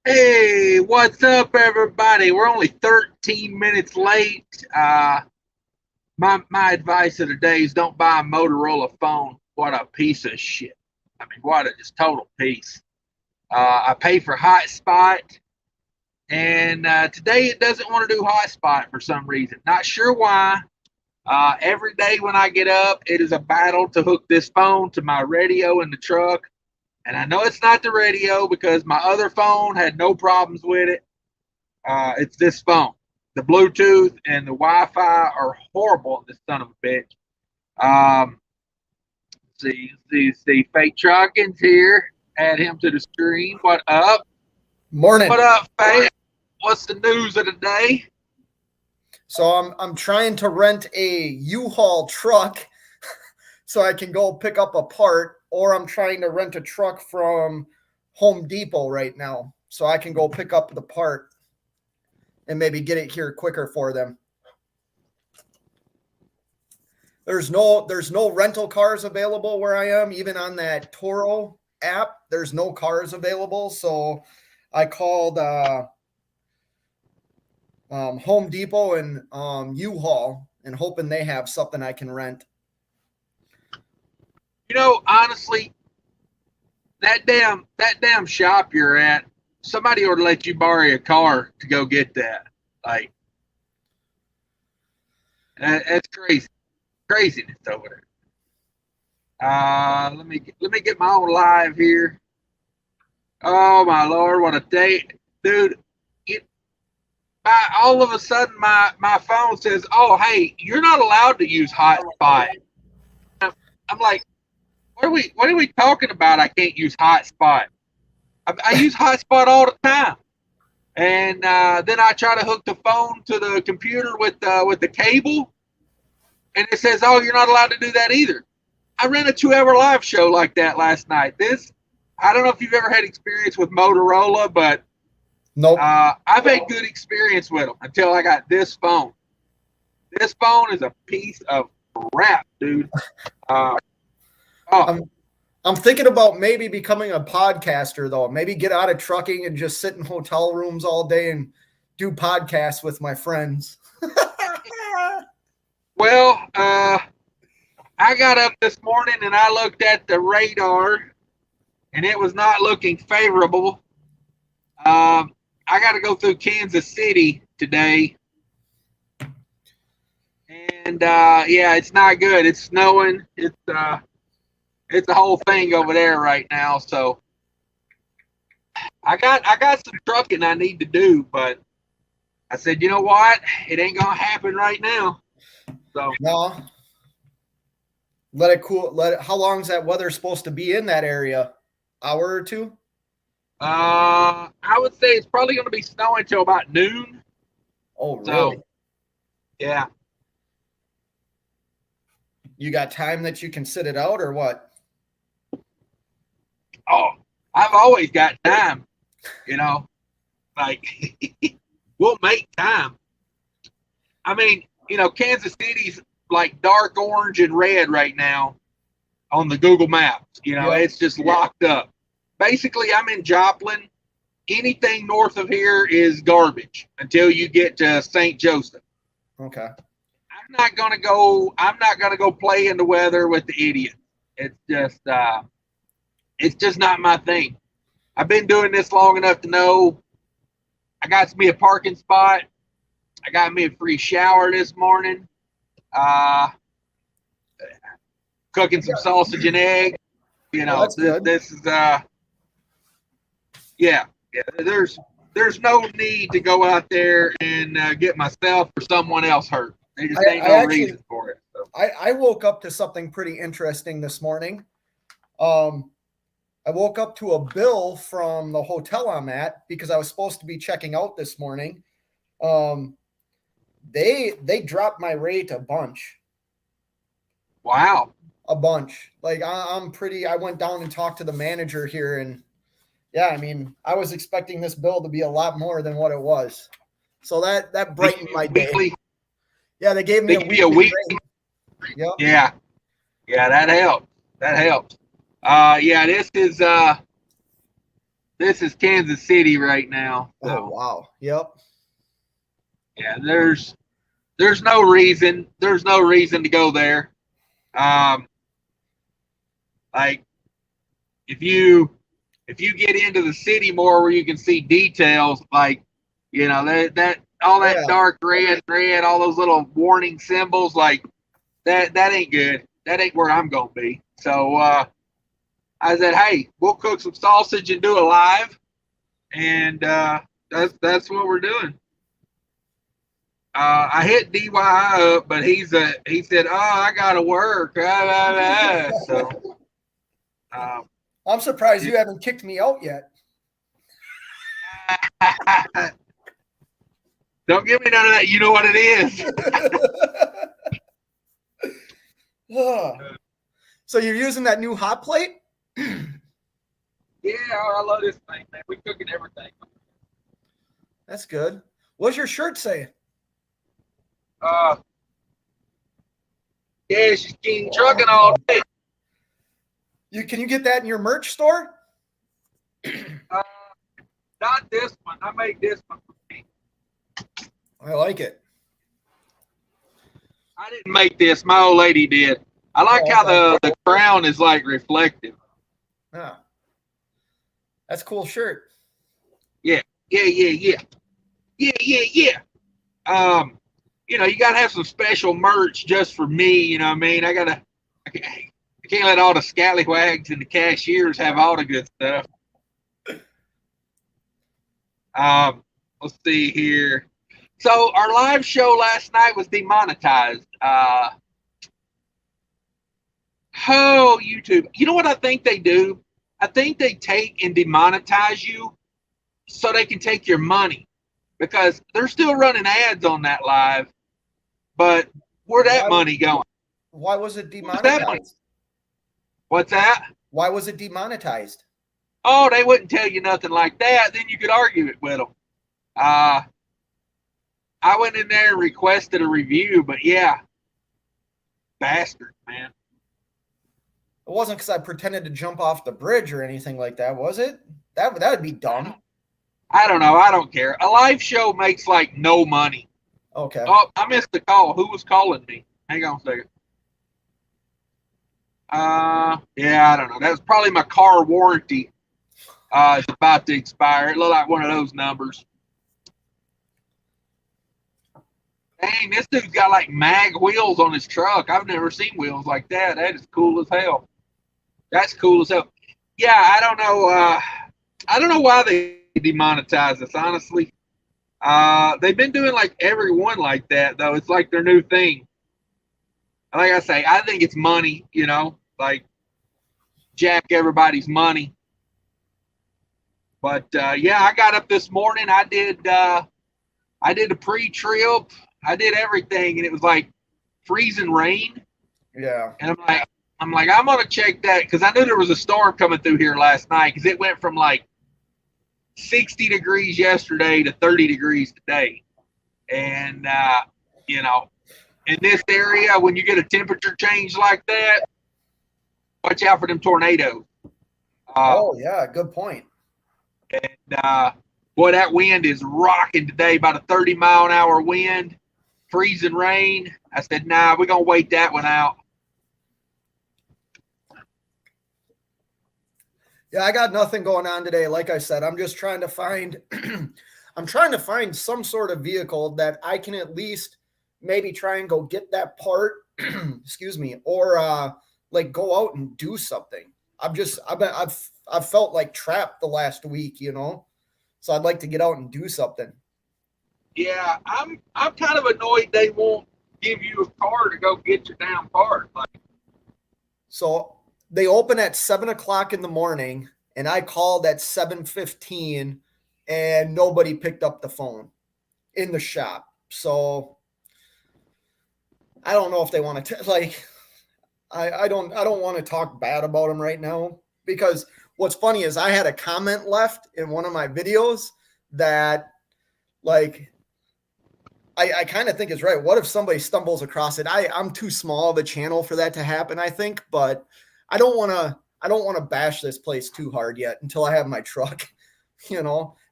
Hey, what's up, everybody? We're only 13 minutes late. My advice of the day is don't buy a Motorola phone. What a piece of shit. I mean, what a just total piece. I pay for hotspot, and today it doesn't want to do hotspot for some reason. Not sure why. Every day when I get up, it is a battle to hook this phone to my radio in the truck. And I know it's not the radio because my other phone had no problems with it. It's this phone. The Bluetooth and the Wi-Fi are horrible on this son of a bitch. See, Fake Trucking's here. Add him to the stream. What up? Morning. What up, Fake? What's the news of the day? So I'm trying to rent a U-Haul truck so I can go pick up a part, or I'm trying to rent a truck from Home Depot right now so I can go pick up the part and maybe get it here quicker for them. There's no rental cars available where I am. Even on that Toro app, there's no cars available. So I called Home Depot and U-Haul and hoping they have something I can rent. You know, honestly, that damn shop you're at, somebody ought to let you borrow a car to go get that. Like, that's crazy. Craziness over there. Let me get my own live here. Oh my Lord, what a day, dude! All of a sudden, my phone says, "Oh, hey, you're not allowed to use hotspot." I'm like, what are we talking about? I can't use hotspot. I use hotspot all the time, and then I try to hook the phone to the computer with the cable. And it says, "Oh, you're not allowed to do that either." I ran a 2-hour live show like that last night. I don't know if you've ever had experience with Motorola, but nope. I've had good experience with them until I got this phone. This phone is a piece of crap, dude. I'm thinking about maybe becoming a podcaster, though. Maybe get out of trucking and just sit in hotel rooms all day and do podcasts with my friends. Well, I got up this morning and I looked at the radar, and it was not looking favorable. I got to go through Kansas City today, and yeah, it's not good. It's snowing. It's a whole thing over there right now. So I got some trucking I need to do, but I said, you know what? It ain't gonna happen right now. So no. Let it cool. How long is that weather supposed to be in that area? Hour or two? I would say it's probably going to be snowing till about noon. Oh, really? So, yeah. You got time that you can sit it out, or what? Oh, I've always got time. You know, like we'll make time. I mean, you know, Kansas City's like dark orange and red right now on the Google Maps. You know, It's just locked up. Basically, I'm in Joplin. Anything north of here is garbage until you get to St. Joseph. Okay. I'm not gonna go play in the weather with the idiots. It's just not my thing. I've been doing this long enough to know I got me a parking spot. I got me a free shower this morning. Cooking some sausage and egg. You know, this is yeah. There's no need to go out there and get myself or someone else hurt. There just ain't no reason for it. So. I woke up to something pretty interesting this morning. I woke up to a bill from the hotel I'm at because I was supposed to be checking out this morning. They dropped my rate a bunch. Wow. A bunch. Like I went down and talked to the manager here, and yeah, I mean, I was expecting this bill to be a lot more than what it was. So that brightened my day. Yeah, they gave me a week. Yep. Yeah. Yeah, that helps. Yeah, this This is Kansas City right now. So. Oh wow. Yep. Yeah, there's no reason to go there. Like if you get into the city more where you can see details, like that all that dark red, all those little warning symbols, like that ain't good. That ain't where I'm gonna be. So I said, hey, we'll cook some sausage and do it live, and that's what we're doing. I hit DYI up, but he said, oh, I gotta work. So I'm surprised you haven't kicked me out yet. Don't give me none of that. You know what it is. So you're using that new hot plate? Yeah, I love this thing, man. We cooking everything. That's good. What's your shirt say? Yeah, she's king trucking all day. Can you get that in your merch store? Not this one. I made this one for me. I like it. I didn't make this. My old lady did. I like how the crown is like reflective. Yeah. That's a cool shirt. Yeah. You gotta have some special merch just for me. You know what I mean? I can't let all the scallywags and the cashiers have all the good stuff. Let's see here. So our live show last night was demonetized. YouTube. You know what I think they do? I think they take and demonetize you so they can take your money, because they're still running ads on that live. But where'd that money going? Why was it demonetized? What's that? Why was it demonetized? Oh, they wouldn't tell you nothing like that. Then you could argue it with them. I went in there and requested a review, but yeah, bastard, man. It wasn't because I pretended to jump off the bridge or anything like that, was it? That would be dumb. I don't know. I don't care. A live show makes like no money. Okay. Oh, I missed the call. Who was calling me? Hang on a second. Yeah, I don't know. That was probably my car warranty. It's about to expire. It looked like one of those numbers. Dang, this dude's got like mag wheels on his truck. I've never seen wheels like that. That is cool as hell. That's cool as hell. Yeah, I don't know. I don't know why they demonetize us, honestly. They've been doing like everyone like that, though. It's like their new thing. Like I say, I think it's money, like jack everybody's money. But yeah, I got up this morning. I did a pre-trip. I did everything, and it was like freezing rain. Yeah. And I'm gonna check that, because I knew there was a storm coming through here last night, because it went from like 60 degrees yesterday to 30 degrees today. And in this area, when you get a temperature change like that, watch out for them tornadoes. Oh yeah, good point. And boy, that wind is rocking today, about a 30-mile-an-hour wind, freezing rain. I said, nah, we're gonna wait that one out. Yeah, I got nothing going on today. Like I said, I'm just trying to find some sort of vehicle that I can at least maybe try and go get that part, excuse me, or like go out and do something. I've felt like trapped the last week, so I'd like to get out and do something. Yeah, I'm kind of annoyed they won't give you a car to go get your damn part. So they open at 7:00 in the morning, and I called at 7:15, and nobody picked up the phone in the shop. So I don't know if they want to I don't want to talk bad about them right now, because what's funny is I had a comment left in one of my videos that I kind of think is right. What if somebody stumbles across it? I'm too small of a channel for that to happen, I think, but I don't want to bash this place too hard yet until I have my truck.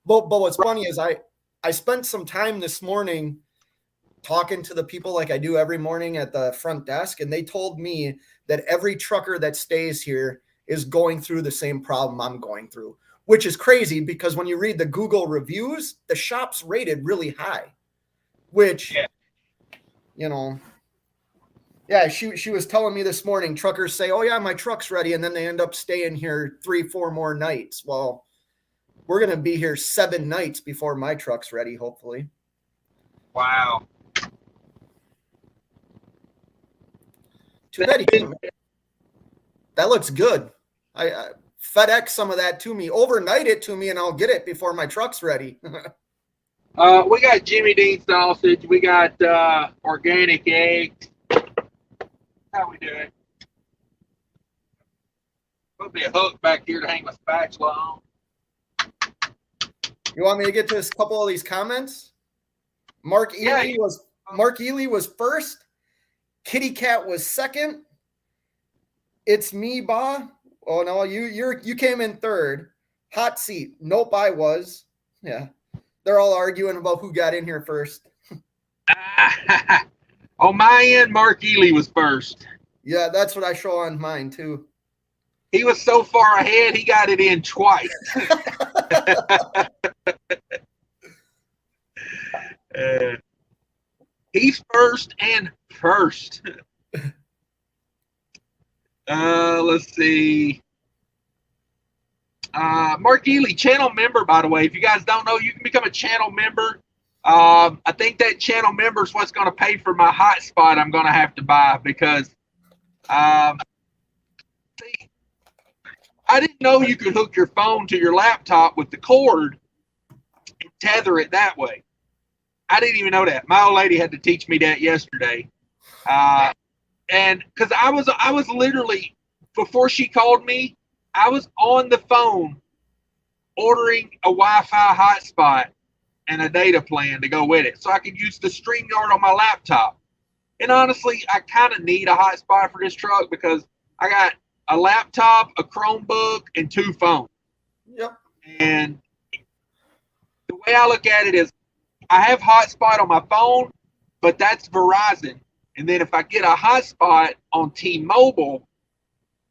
But what's funny is I spent some time this morning talking to the people like I do every morning at the front desk, and they told me that every trucker that stays here is going through the same problem I'm going through, which is crazy because when you read the Google reviews, the shop's rated really high, which, yeah, she was telling me this morning, truckers say, oh yeah, my truck's ready. And then they end up staying here 3-4 more nights. Well, we're going to be here 7 nights before my truck's ready, hopefully. Wow. Too bad. That looks good. I FedEx some of that to me, overnight it to me, and I'll get it before my truck's ready. We got Jimmy Dean sausage. We got organic eggs. How we doing? Put me a hook back here to hang my spatula on. You want me to get to a couple of these comments? Mark Ely was first. Kitty Cat was second. It's me, Ba. Oh no, you came in third. Hot seat. Nope, I was. Yeah. They're all arguing about who got in here first. On my end, Mark Ely was first. Yeah, that's what I show on mine too. He was so far ahead, he got it in twice. He's first and first. Let's see. Mark Ely, channel member, by the way. If you guys don't know, you can become a channel member. I think that channel member is what's going to pay for my hotspot I'm going to have to buy because see, I didn't know you could hook your phone to your laptop with the cord and tether it that way. I didn't even know that. My old lady had to teach me that yesterday. And because I was literally, before she called me, I was on the phone ordering a Wi-Fi hotspot and a data plan to go with it so I could use the StreamYard on my laptop. And honestly, I kind of need a hotspot for this truck because I got a laptop, a Chromebook, and 2 phones. Yep. And the way I look at it is I have hotspot on my phone, but that's Verizon. And then if I get a hotspot on T-Mobile,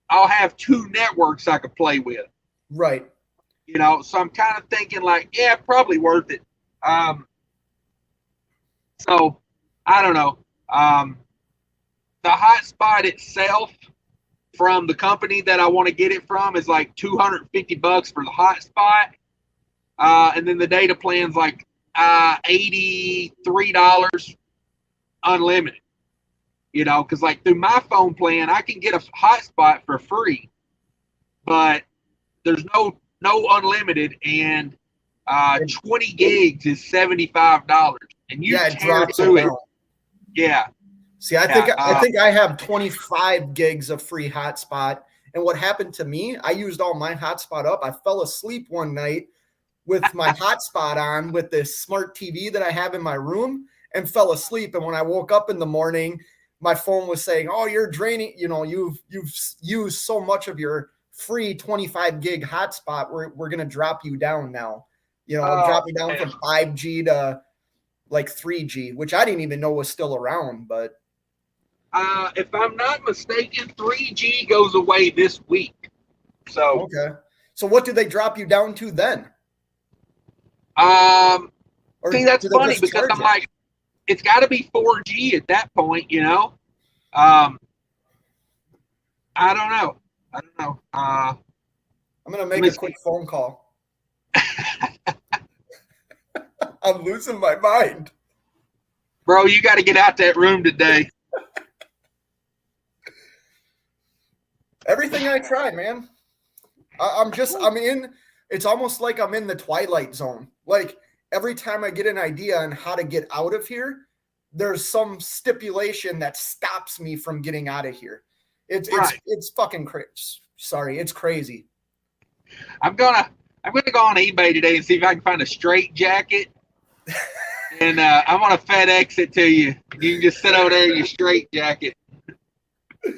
I'll have 2 networks I could play with. Right. So I'm kind of thinking like, yeah, probably worth it. So I don't know. The hotspot itself from the company that I want to get it from is like $250 for the hotspot. And then the data plan's like $83 unlimited. Because like through my phone plan, I can get a hotspot for free, but there's no unlimited, and 20 gigs is $75, and you tear through it. Yeah. See, I think I have 25 gigs of free hotspot, and what happened to me? I used all my hotspot up. I fell asleep one night with my hotspot on with this smart TV that I have in my room, and fell asleep. And when I woke up in the morning, my phone was saying, oh, you're draining, you've used so much of your free 25 gig hotspot. We're going to drop you down now, drop you down from 5G to like 3G, which I didn't even know was still around. But if I'm not mistaken, 3G goes away this week. So, okay. So what do they drop you down to then? See, that's funny because I'm like, it's got to be 4G at that point, I don't know. I'm going to make a quick phone call. I'm losing my mind. Bro, you got to get out that room today. Everything I try, man. It's almost like I'm in the Twilight Zone. Like every time I get an idea on how to get out of here, there's some stipulation that stops me from getting out of here. It's fucking crazy. Sorry, it's crazy. I'm gonna go on eBay today and see if I can find a straight jacket, and I'm gonna FedEx it to you. You can just sit over there in your straight jacket.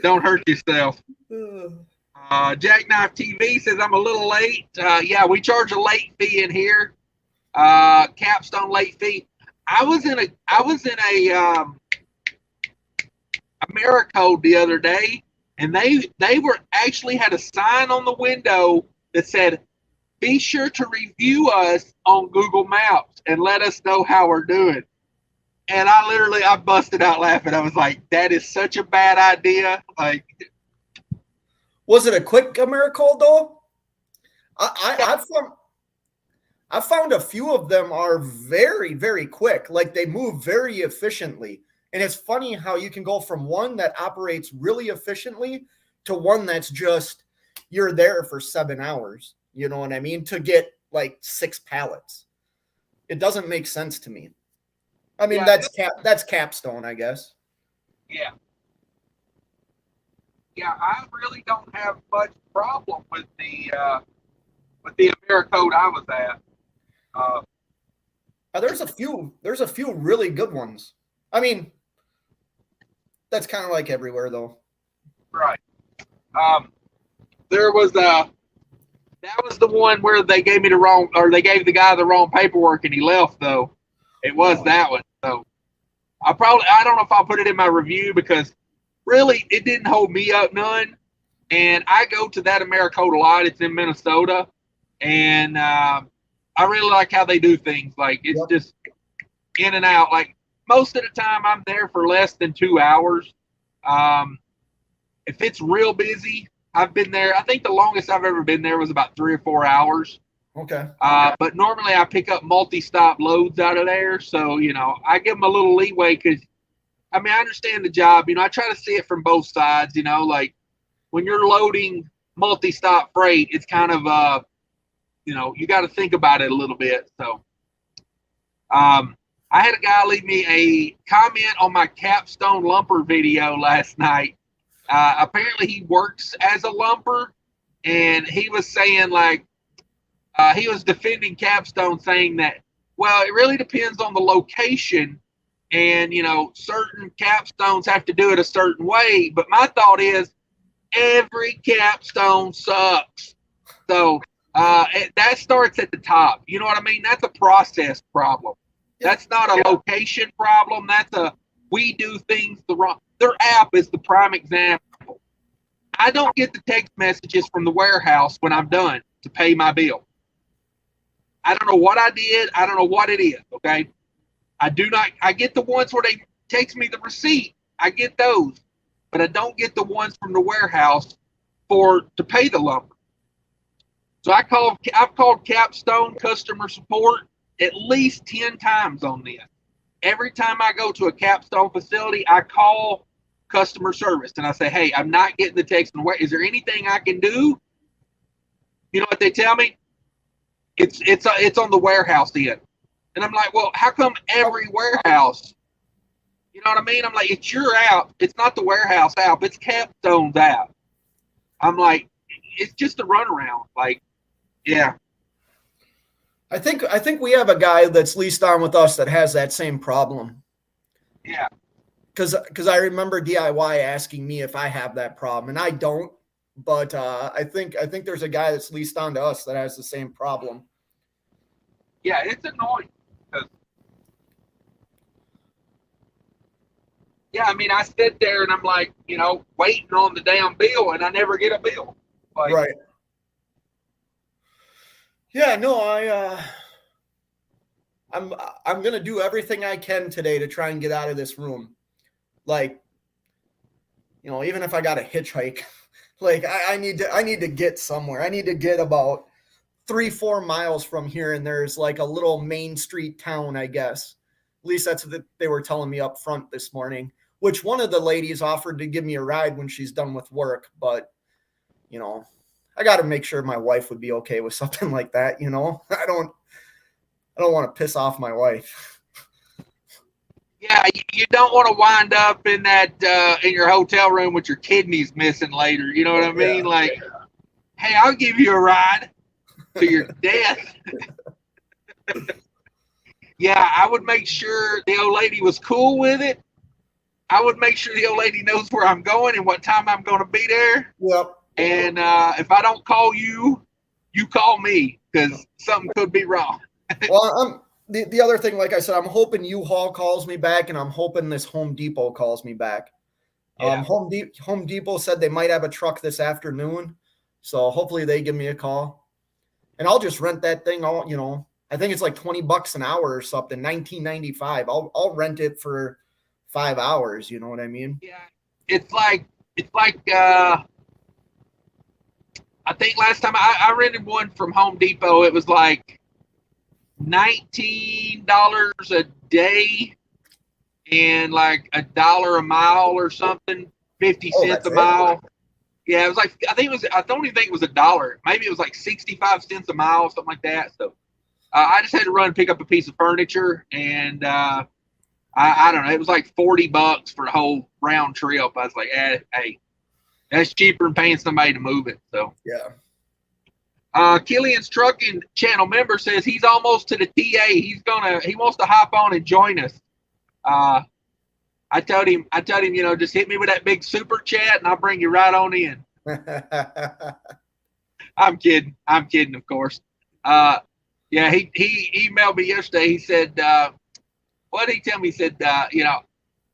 Don't hurt yourself. Jackknife TV says I'm a little late. Yeah, we charge a late fee in here. Capstone late fee. I was in a Americode the other day, and they were actually had a sign on the window that said, "Be sure to review us on Google Maps and let us know how we're doing." And I busted out laughing. I was like, "That is such a bad idea!" Like, was it a quick Americold though? I found a few of them are very, very quick. Like they move very efficiently. And it's funny how you can go from one that operates really efficiently to one that's just, you're there for 7 hours. You know what I mean? To get like 6 pallets. It doesn't make sense to me. I mean, yeah, that's Capstone, I guess. Yeah. Yeah, I really don't have much problem with the Americode I was at. There's a few really good ones. I mean, that's kind of like everywhere though. Right. There was that was the one where they gave me they gave the guy the wrong paperwork and he left though. It was that one. So I don't know if I'll put it in my review because really it didn't hold me up none. And I go to that Americode a lot. It's in Minnesota. And I really like how they do things. Like it's just in and out. Like most of the time I'm there for less than 2 hours. If it's real busy, I've been there. I think the longest I've ever been there was about 3 or 4 hours. Okay. But normally I pick up multi-stop loads out of there. So, I give them a little leeway because, I understand the job. I try to see it from both sides, like when you're loading multi-stop freight, it's kind of, you got to think about it a little bit. So I had a guy leave me a comment on my Capstone lumper video last night. Apparently he works as a lumper, and he was saying like, he was defending Capstone, saying that, well, it really depends on the location, and certain capstones have to do it a certain way. But my thought is, every capstone sucks. So that starts at the top. You know what I mean? That's a process problem. That's not a location problem. We do things the wrong. Their app is the prime example. I don't get the text messages from the warehouse when I'm done to pay my bill. I don't know what I did. I don't know what it is. Okay. I get the ones where they text me the receipt. I get those, but I don't get the ones from the warehouse to pay the lumber. So I've called Capstone customer support at least 10 times on this. Every time I go to a Capstone facility, I call customer service and I say, "Hey, I'm not getting the text. Is there anything I can do?" You know what they tell me? It's on the warehouse end. And I'm like, well, how come every warehouse? You know what I mean? I'm like, it's your app. It's not the warehouse app. It's Capstone's app. I'm like, it's just a runaround. Like, yeah. I think we have a guy that's leased on with us that has that same problem. Yeah. Because I remember DIY asking me if I have that problem, and I don't. But I think there's a guy that's leased on to us that has the same problem. Yeah, it's annoying. Yeah, I sit there and I'm like, waiting on the damn bill, and I never get a bill. Like, right. Yeah, no, I'm gonna do everything I can today to try and get out of this room. Like, even if I got to hitchhike, like I need to get somewhere. I need to get about 3-4 miles from here, and there's like a little main street town, I guess. At least that's what they were telling me up front this morning, which one of the ladies offered to give me a ride when she's done with work. But, I got to make sure my wife would be okay with something like that. I don't want to piss off my wife. Yeah, you don't want to wind up in that in your hotel room with your kidneys missing later. You know what I mean? Hey, I'll give you a ride to your death. Yeah, I would make sure the old lady was cool with it. I would make sure the old lady knows where I'm going and what time I'm going to be there. Yep. And if I don't call you, you call me because something could be wrong. Well, the other thing, like I said, I'm hoping U-Haul calls me back, and I'm hoping this Home Depot calls me back. Yeah. Home Depot said they might have a truck this afternoon, so hopefully they give me a call, and I'll just rent that thing. I think it's like $20 an hour or something, $19.95. I'll rent it for 5 hours. You know what I mean? Yeah. It's like I think last time I rented one from Home Depot, it was like $19 a day and like $1 a mile or something, 50 Oh, cents that's a it. mile. Yeah, it was like I don't even think it was $1. Maybe it was like 65 cents a mile, something like that. So I just had to run and pick up a piece of furniture, and I don't know, it was like $40 for the whole round trip. I was like, hey, that's cheaper than paying somebody to move it. So Yeah. Killian's trucking channel member says he's almost to the TA. He wants to hop on and join us. I told him, just hit me with that big super chat and I'll bring you right on in. I'm kidding, of course. Yeah, he emailed me yesterday. He said, what did he tell me? He said, I know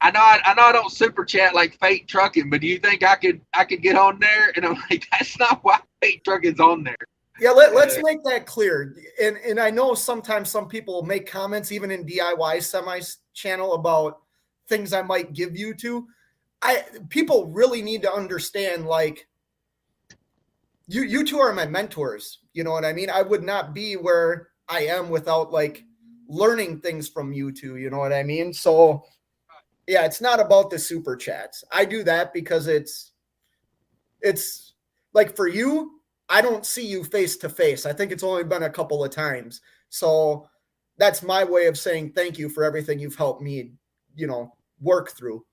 I don't super chat like Fate Trucking, but do you think I could get on there? And I'm like, that's not why Fate Trucking's on there. Yeah, let's make that clear. And I know sometimes some people make comments, even in DIY Semi's channel, about things I might give you to. People really need to understand, like, you two are my mentors. You know what I mean? I would not be where I am without like learning things from you two. You know what I mean? So yeah, it's not about the super chats. I do that because it's like, for you, I don't see you face to face. I think it's only been a couple of times. So that's my way of saying thank you for everything you've helped me, work through.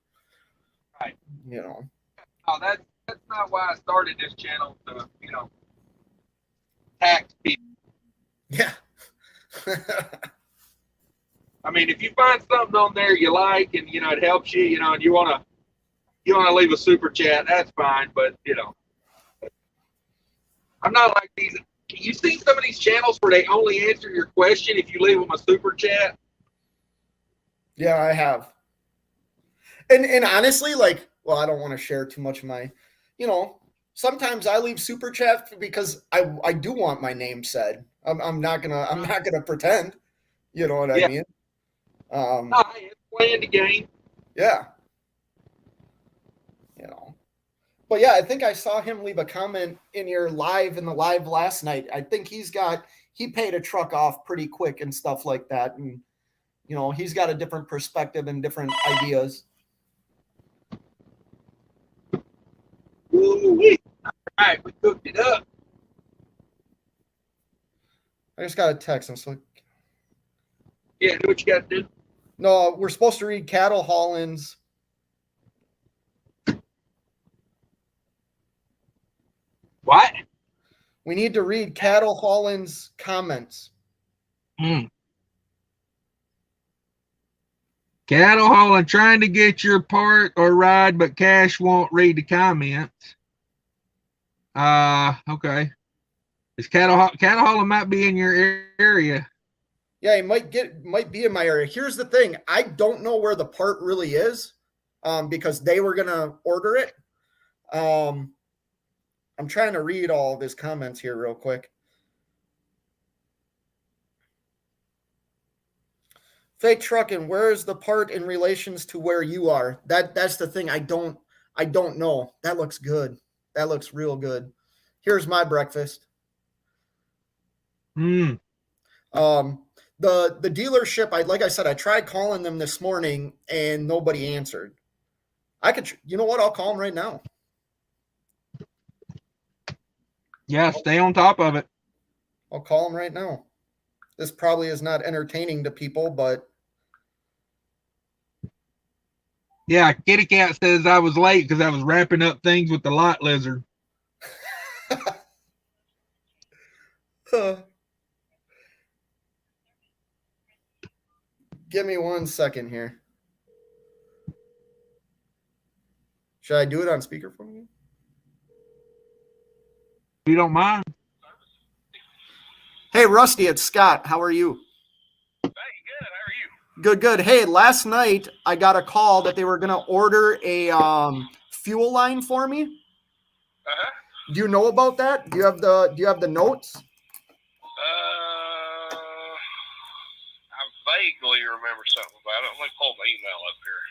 Right. No, that's not why I started this channel to, tax people. Yeah. I mean, if you find something on there you like and it helps you, and you wanna leave a super chat, that's fine. But I'm not like these. You see some of these channels where they only answer your question if you leave them a super chat. Yeah, I have. And honestly, like, well, I don't want to share too much of my, sometimes I leave super chat because I do want my name said. I'm not gonna pretend. You know what I Yeah, mean? no, it's playing the game. Yeah. But yeah, I think I saw him leave a comment in the live last night. I think he paid a truck off pretty quick and stuff like that. And he's got a different perspective and different ideas. Ooh-wee. All right, we cooked it up. I just got a text. I'm like, Yeah, do what you got to do. no, we're supposed to read Cattle Holland's. What? We need to read Cattle Holland's comments. Cattle hauling trying to get your part or ride, but Cash won't read the comments. Okay. It's cattle hauling might be in your area. Yeah, he might be in my area. Here's the thing: I don't know where the part really is, because they were gonna order it. I'm trying to read all of his comments here real quick. Fake trucking, where is the part in relations to where you are? That's the thing. I don't know. That looks good. That looks real good. Here's my breakfast. The dealership, like I said, I tried calling them this morning and nobody answered. You know what? I'll call them right now. Yeah, stay on top of it. I'll call them right now. This probably is not entertaining to people, but yeah, Kitty Cat says I was late because I was wrapping up things with the lot lizard. Give me 1 second here. Should I do it on speakerphone? you don't mind. Hey, Rusty, it's Scott. How are you? Hey, good. How are you? Good, good. Hey, last night I got a call that they were going to order a fuel line for me. Uh-huh. Do you know about that? Do you have the notes? I vaguely remember something about it. Let me pull the email up here.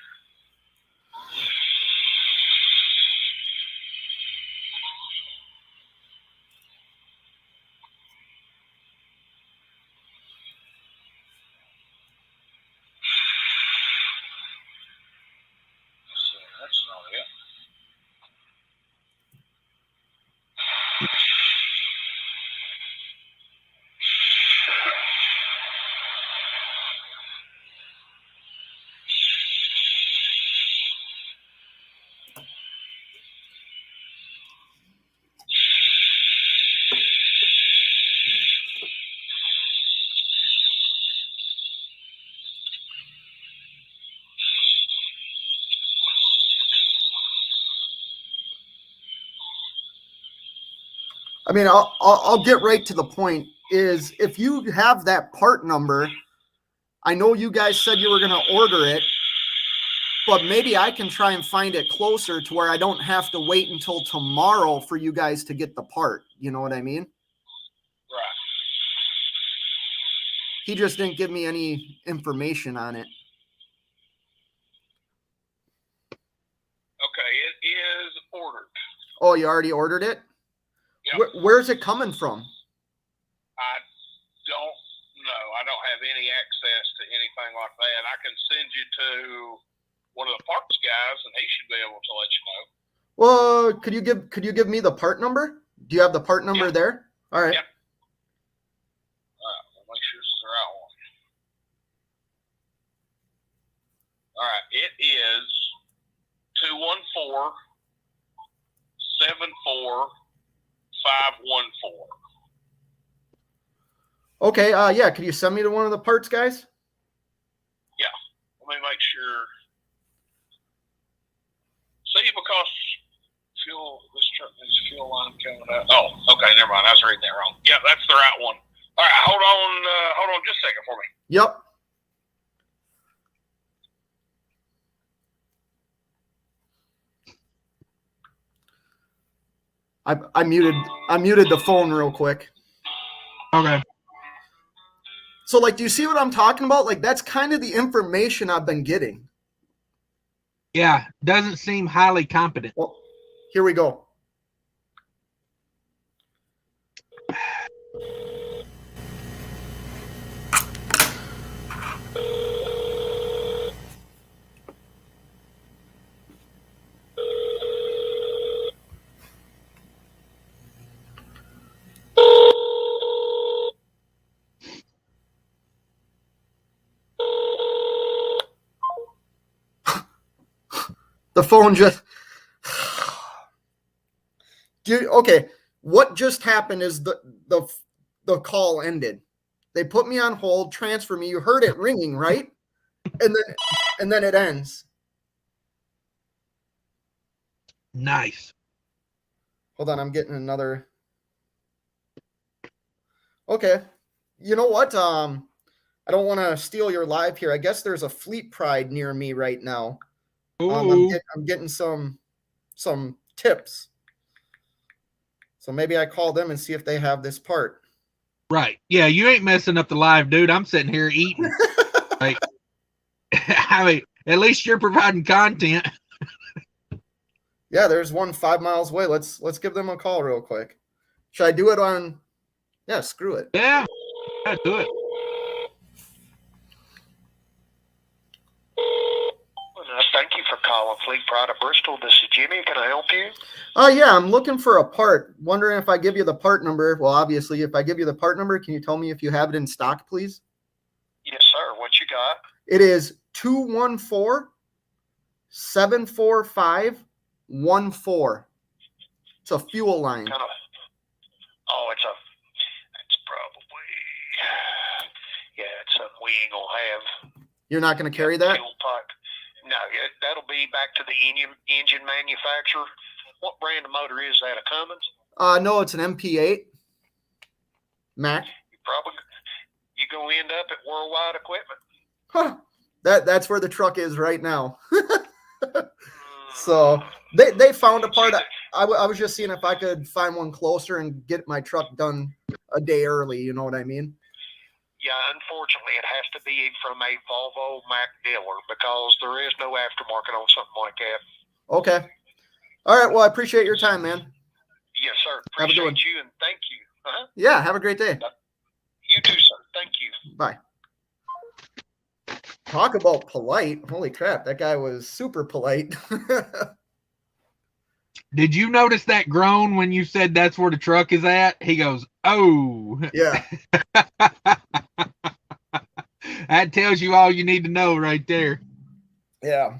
So that's not it. I mean, I'll get right to the point. Is if you have that part number, I know you guys said you were going to order it, but maybe I can try and find it closer to where I don't have to wait until tomorrow for you guys to get the part. You know what I mean? Right. He just didn't give me any information on it. Okay, it is ordered. Oh, you already ordered it? Yep. Where's it coming from? I don't know. I don't have any access to anything like that. I can send you to one of the parts guys, and he should be able to let you know. Well, could you give me the part number? Do you have the part number there? All right. Yep. All right. We'll make sure this is the right one. All right. It is 214-74-514. Okay. Yeah. Could you send me to one of the parts guys? Yeah. Let me make sure. See, because this truck needs fuel line coming out. Oh, okay. Never mind. I was reading that wrong. Yeah, that's the right one. All right. Hold on just a second for me. Yep. I muted the phone real quick. Okay. So, like, do you see what I'm talking about? Like, that's kind of the information I've been getting. Yeah, doesn't seem highly competent. Well, here we go. The phone just... Okay, what just happened is the call ended. They put me on hold, transfer me. You heard it ringing, right? And then it ends. Nice. Hold on, I'm getting another. Okay. You know what? I don't want to steal your live here. I guess there's a Fleet Pride near me right now. I'm getting some tips. So maybe I call them and see if they have this part. Right. Yeah, you ain't messing up the live, dude. I'm sitting here eating. Like, I mean, at least you're providing content. Yeah, there's one 5 miles away. Let's give them a call real quick. Should I do it on? Yeah, screw it. Yeah, do it. Thank you for calling Fleet Pride of Bristol. This is Jimmy. Can I help you? Yeah, I'm looking for a part. Wondering if I give you the part number. Well, obviously, if I give you the part number, can you tell me if you have it in stock, please? Yes, sir. What you got? It is 214-745-14. It's a fuel line. It's probably, it's something we ain't gonna have. You're not going to carry that? Fuel pipe. No, that'll be back to the engine manufacturer. What brand of motor is that? A Cummins? No, it's an MP8 Mac. You're gonna end up at Worldwide Equipment. Huh. That's where the truck is right now. So they found a part. I was just seeing if I could find one closer and get my truck done a day early. You know what I mean? Yeah, unfortunately, it has to be from a Volvo Mac dealer because there is no aftermarket on something like that. Okay. All right. Well, I appreciate your time, man. Yes, sir. Have a good one. Appreciate you and thank you. Yeah. Have a great day. You too, sir. Thank you. Bye. Talk about polite. Holy crap. That guy was super polite. Did you notice that groan when you said that's where the truck is at? He goes, oh. Yeah. That tells you all you need to know right there. Yeah.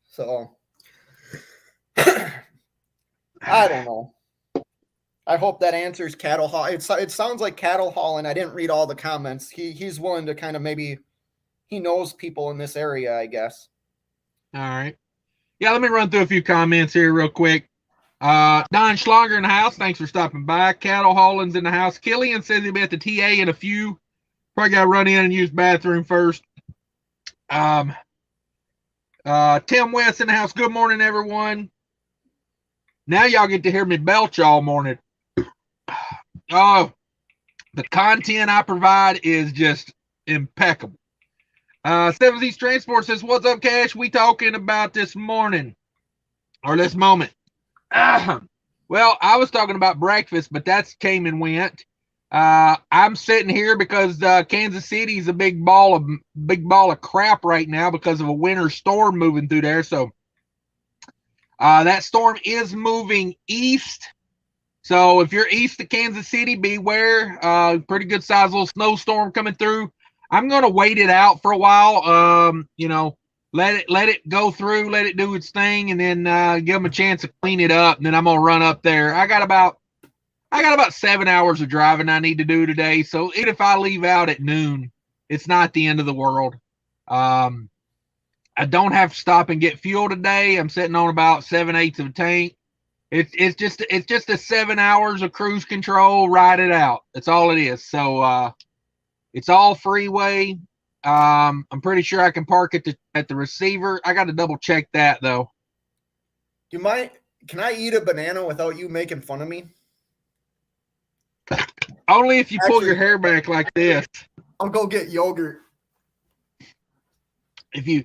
So I don't know. I hope that answers cattle haul. It sounds like cattle hauling. I didn't read all the comments. He's willing to kind of maybe he knows people in this area, I guess. All right. Yeah, let me run through a few comments here real quick. Don Schlager in the house. Thanks for stopping by. Cattle hauling's in the house. Killian says he'll be at the TA in a few. Probably got to run in and use bathroom first. Tim West in the house. Good morning, everyone. Now y'all get to hear me belch all morning. Oh, the content I provide is just impeccable. 7Z Transport says, what's up, Cash? We talking about this morning or this moment? Well, I was talking about breakfast, but that's came and went. I'm sitting here because Kansas City is a big ball of crap right now because of a winter storm moving through there. So that storm is moving east. So if you're east of Kansas City, beware. Pretty good size little snowstorm coming through. I'm gonna wait it out for a while. Let it go through, let it do its thing, and then give them a chance to clean it up. And then I'm gonna run up there. I got about 7 hours of driving I need to do today. So even if I leave out at noon, it's not the end of the world. I don't have to stop and get fuel today. I'm sitting on about 7/8 of a tank. It's just a 7 hours of cruise control. Ride it out. That's all it is. So it's all freeway. I'm pretty sure I can park at the receiver. I got to double check that though. Can I eat a banana without you making fun of me? Only if you pull your hair back like this. I'll go get yogurt. If you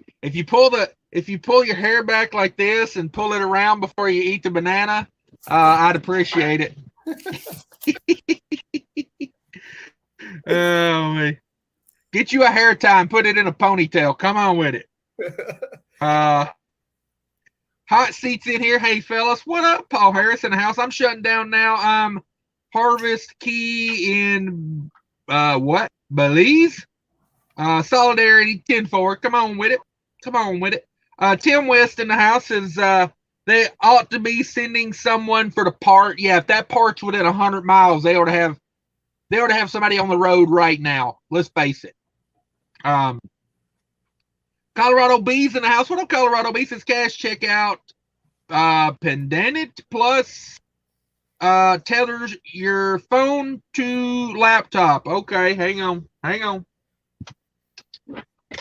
pull your hair back like this and pull it around before you eat the banana, I'd appreciate it. Oh man. Get you a hair tie and put it in a ponytail. Come on with it. Hot seats in here. Hey fellas, what up? Paul Harris in the house. I'm shutting down now. I'm Harvest Key in Belize? Solidarity 10-4. Come on with it. Tim West in the house says they ought to be sending someone for the part. Yeah, if that part's within 100 miles, they ought to have somebody on the road right now. Let's face it. Colorado B's in the house. What up, Colorado B? Says Cash, check out Pendant Plus tethers your phone to laptop. Okay, hang on.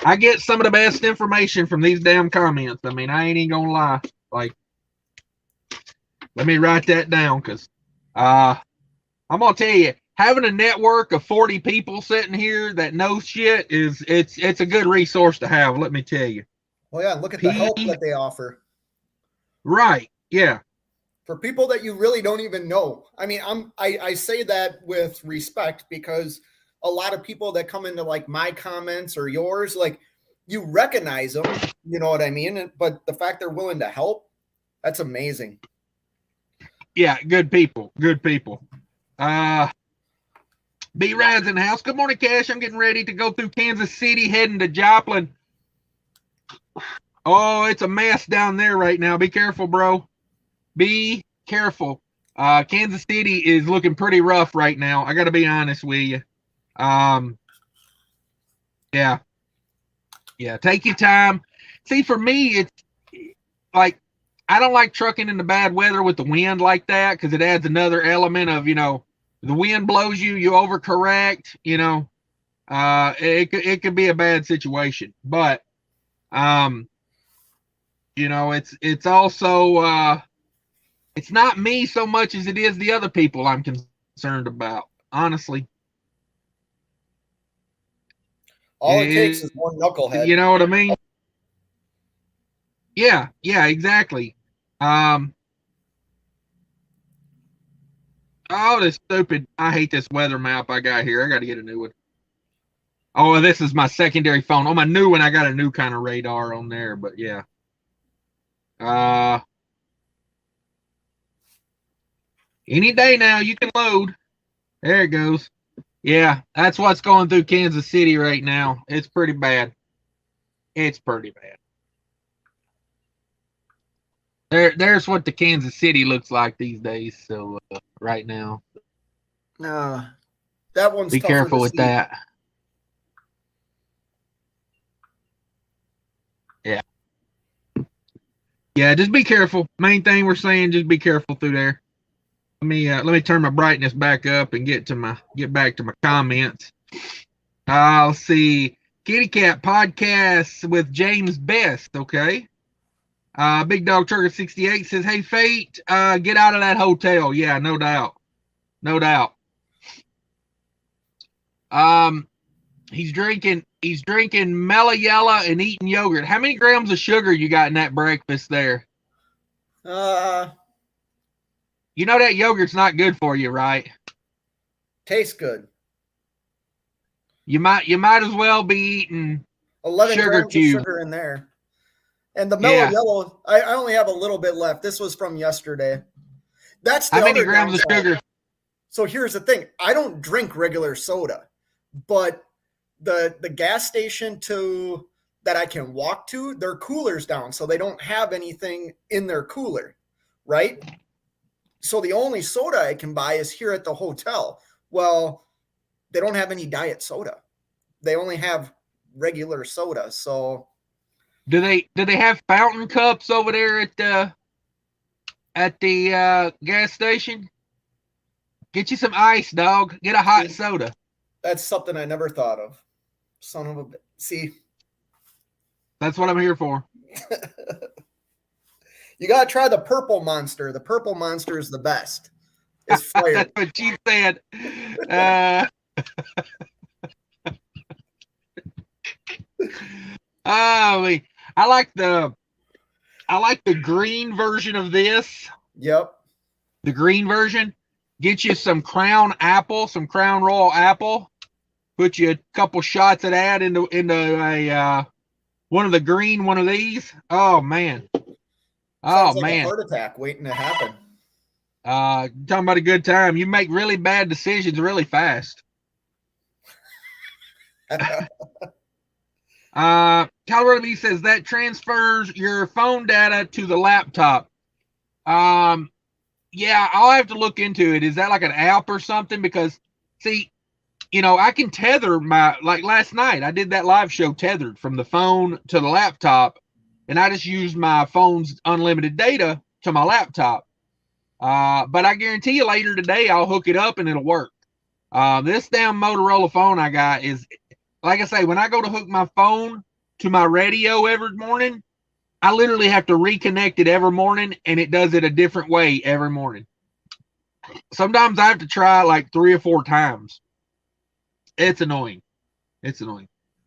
I get some of the best information from these damn comments. I mean, I ain't even gonna lie. Like, let me write that down because I'm gonna tell you, having a network of 40 people sitting here that know shit it's a good resource to have, let me tell you. Well, yeah, look at the help that they offer. Right, yeah. For people that you really don't even know. I mean, I say that with respect because a lot of people that come into like my comments or yours, like you recognize them, you know what I mean? But the fact they're willing to help, that's amazing. Yeah, good people. B-Rad's in the house. Good morning, Cash. I'm getting ready to go through Kansas City, heading to Joplin. Oh, it's a mess down there right now. Be careful, bro. Be careful. Kansas City is looking pretty rough right now. I got to be honest with you. Yeah, take your time. See, for me, it's like I don't like trucking in the bad weather with the wind like that, because it adds another element of, the wind blows you, you overcorrect, it could be a bad situation. But it's also it's not me so much as it is the other people I'm concerned about, honestly. All it takes is one knucklehead. You know what I mean? Yeah, exactly. Oh, this stupid, I hate this weather map I got here. I got to get a new one. Oh, this is my secondary phone. On my new one, I got a new kind of radar on there, but yeah. Any day now, you can load. There it goes. Yeah, that's what's going through Kansas City right now. It's pretty bad. It's pretty bad. There's what the Kansas City looks like these days. So right now, that one's be careful with that. Yeah, just be careful. Main thing we're saying, just be careful through there. Let me turn my brightness back up and get back to my comments. I'll see. Kitty Cat Podcast with James Best. Okay. Big Dog Trucker 68 says, "Hey Fate, get out of that hotel." Yeah, no doubt. He's drinking Mela Yella and eating yogurt. How many grams of sugar you got in that breakfast there? You know that yogurt's not good for you, right? Tastes good. You might as well be eating 11 sugar grams cubes. of sugar in there. And the mellow yellow, I only have a little bit left. This was from yesterday. That's the how many other grams downside. of sugar? So here's the thing. I don't drink regular soda, but the gas station that I can walk to, their cooler's down, so they don't have anything in their cooler, right? So the only soda I can buy is here at the hotel. Well, they don't have any diet soda. They only have regular soda. So do they have fountain cups over there at the gas station? Get you some ice, dog. Get a hot soda. That's something I never thought of. Son of a bitch. See, that's what I'm here for. You gotta try the purple monster. The purple monster is the best. It's fire. That's what she said. I like the green version of this. Yep. The green version. Get you some Crown Royal apple. Put you a couple shots of that into a one of the green one of these. Oh man. Sounds like a heart attack waiting to happen. Talking about a good time. You make really bad decisions really fast. Colorado B says that transfers your phone data to the laptop. Yeah, I'll have to look into it. Is that like an app or something? Because see, I can tether like last night, I did that live show tethered from the phone to the laptop, and I just used my phone's unlimited data to my laptop. But I guarantee you later today, I'll hook it up and it'll work. This damn Motorola phone I got is, like I say, when I go to hook my phone to my radio every morning, I literally have to reconnect it every morning, and it does it a different way every morning. Sometimes I have to try like 3 or 4 times. It's annoying.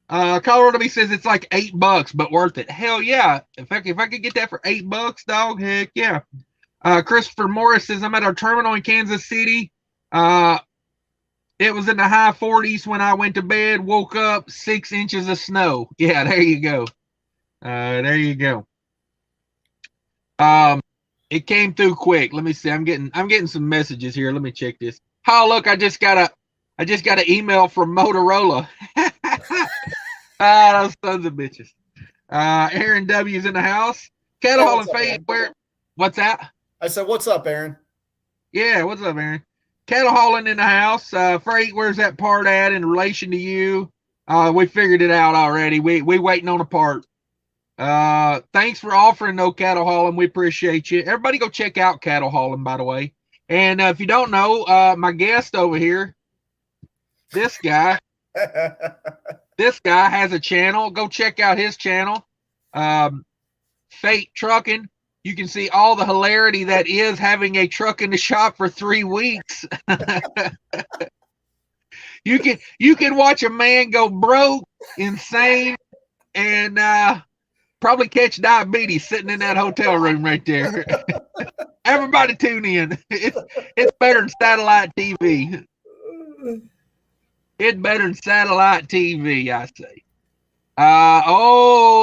Colorado B says it's like $8, but worth it. Hell yeah! If I could get that for $8, dog, heck yeah. Christopher Morris says I'm at our terminal in Kansas City. It was in the high 40s when I went to bed. Woke up 6 inches of snow. Yeah, there you go. It came through quick. Let me see. I'm getting some messages here. Let me check this. Oh, look, I just got an email from Motorola. Those sons of bitches. Aaron W's in the house. Cattle Hall and Fate. What's that? I said, what's up, Aaron? Yeah, what's up, Aaron? Cattle hauling in the house. Freight, where's that part at in relation to you? We figured it out already. We waiting on a part. Thanks for offering no cattle hauling. We appreciate you. Everybody go check out cattle hauling, by the way. And if you don't know, my guest over here, this guy has a channel. Go check out his channel. Fate Trucking. You can see all the hilarity that is having a truck in the shop for 3 weeks. You can watch a man go broke, insane, and probably catch diabetes sitting in that hotel room right there. Everybody tune in. It's better than satellite TV. It's better than satellite TV, I say.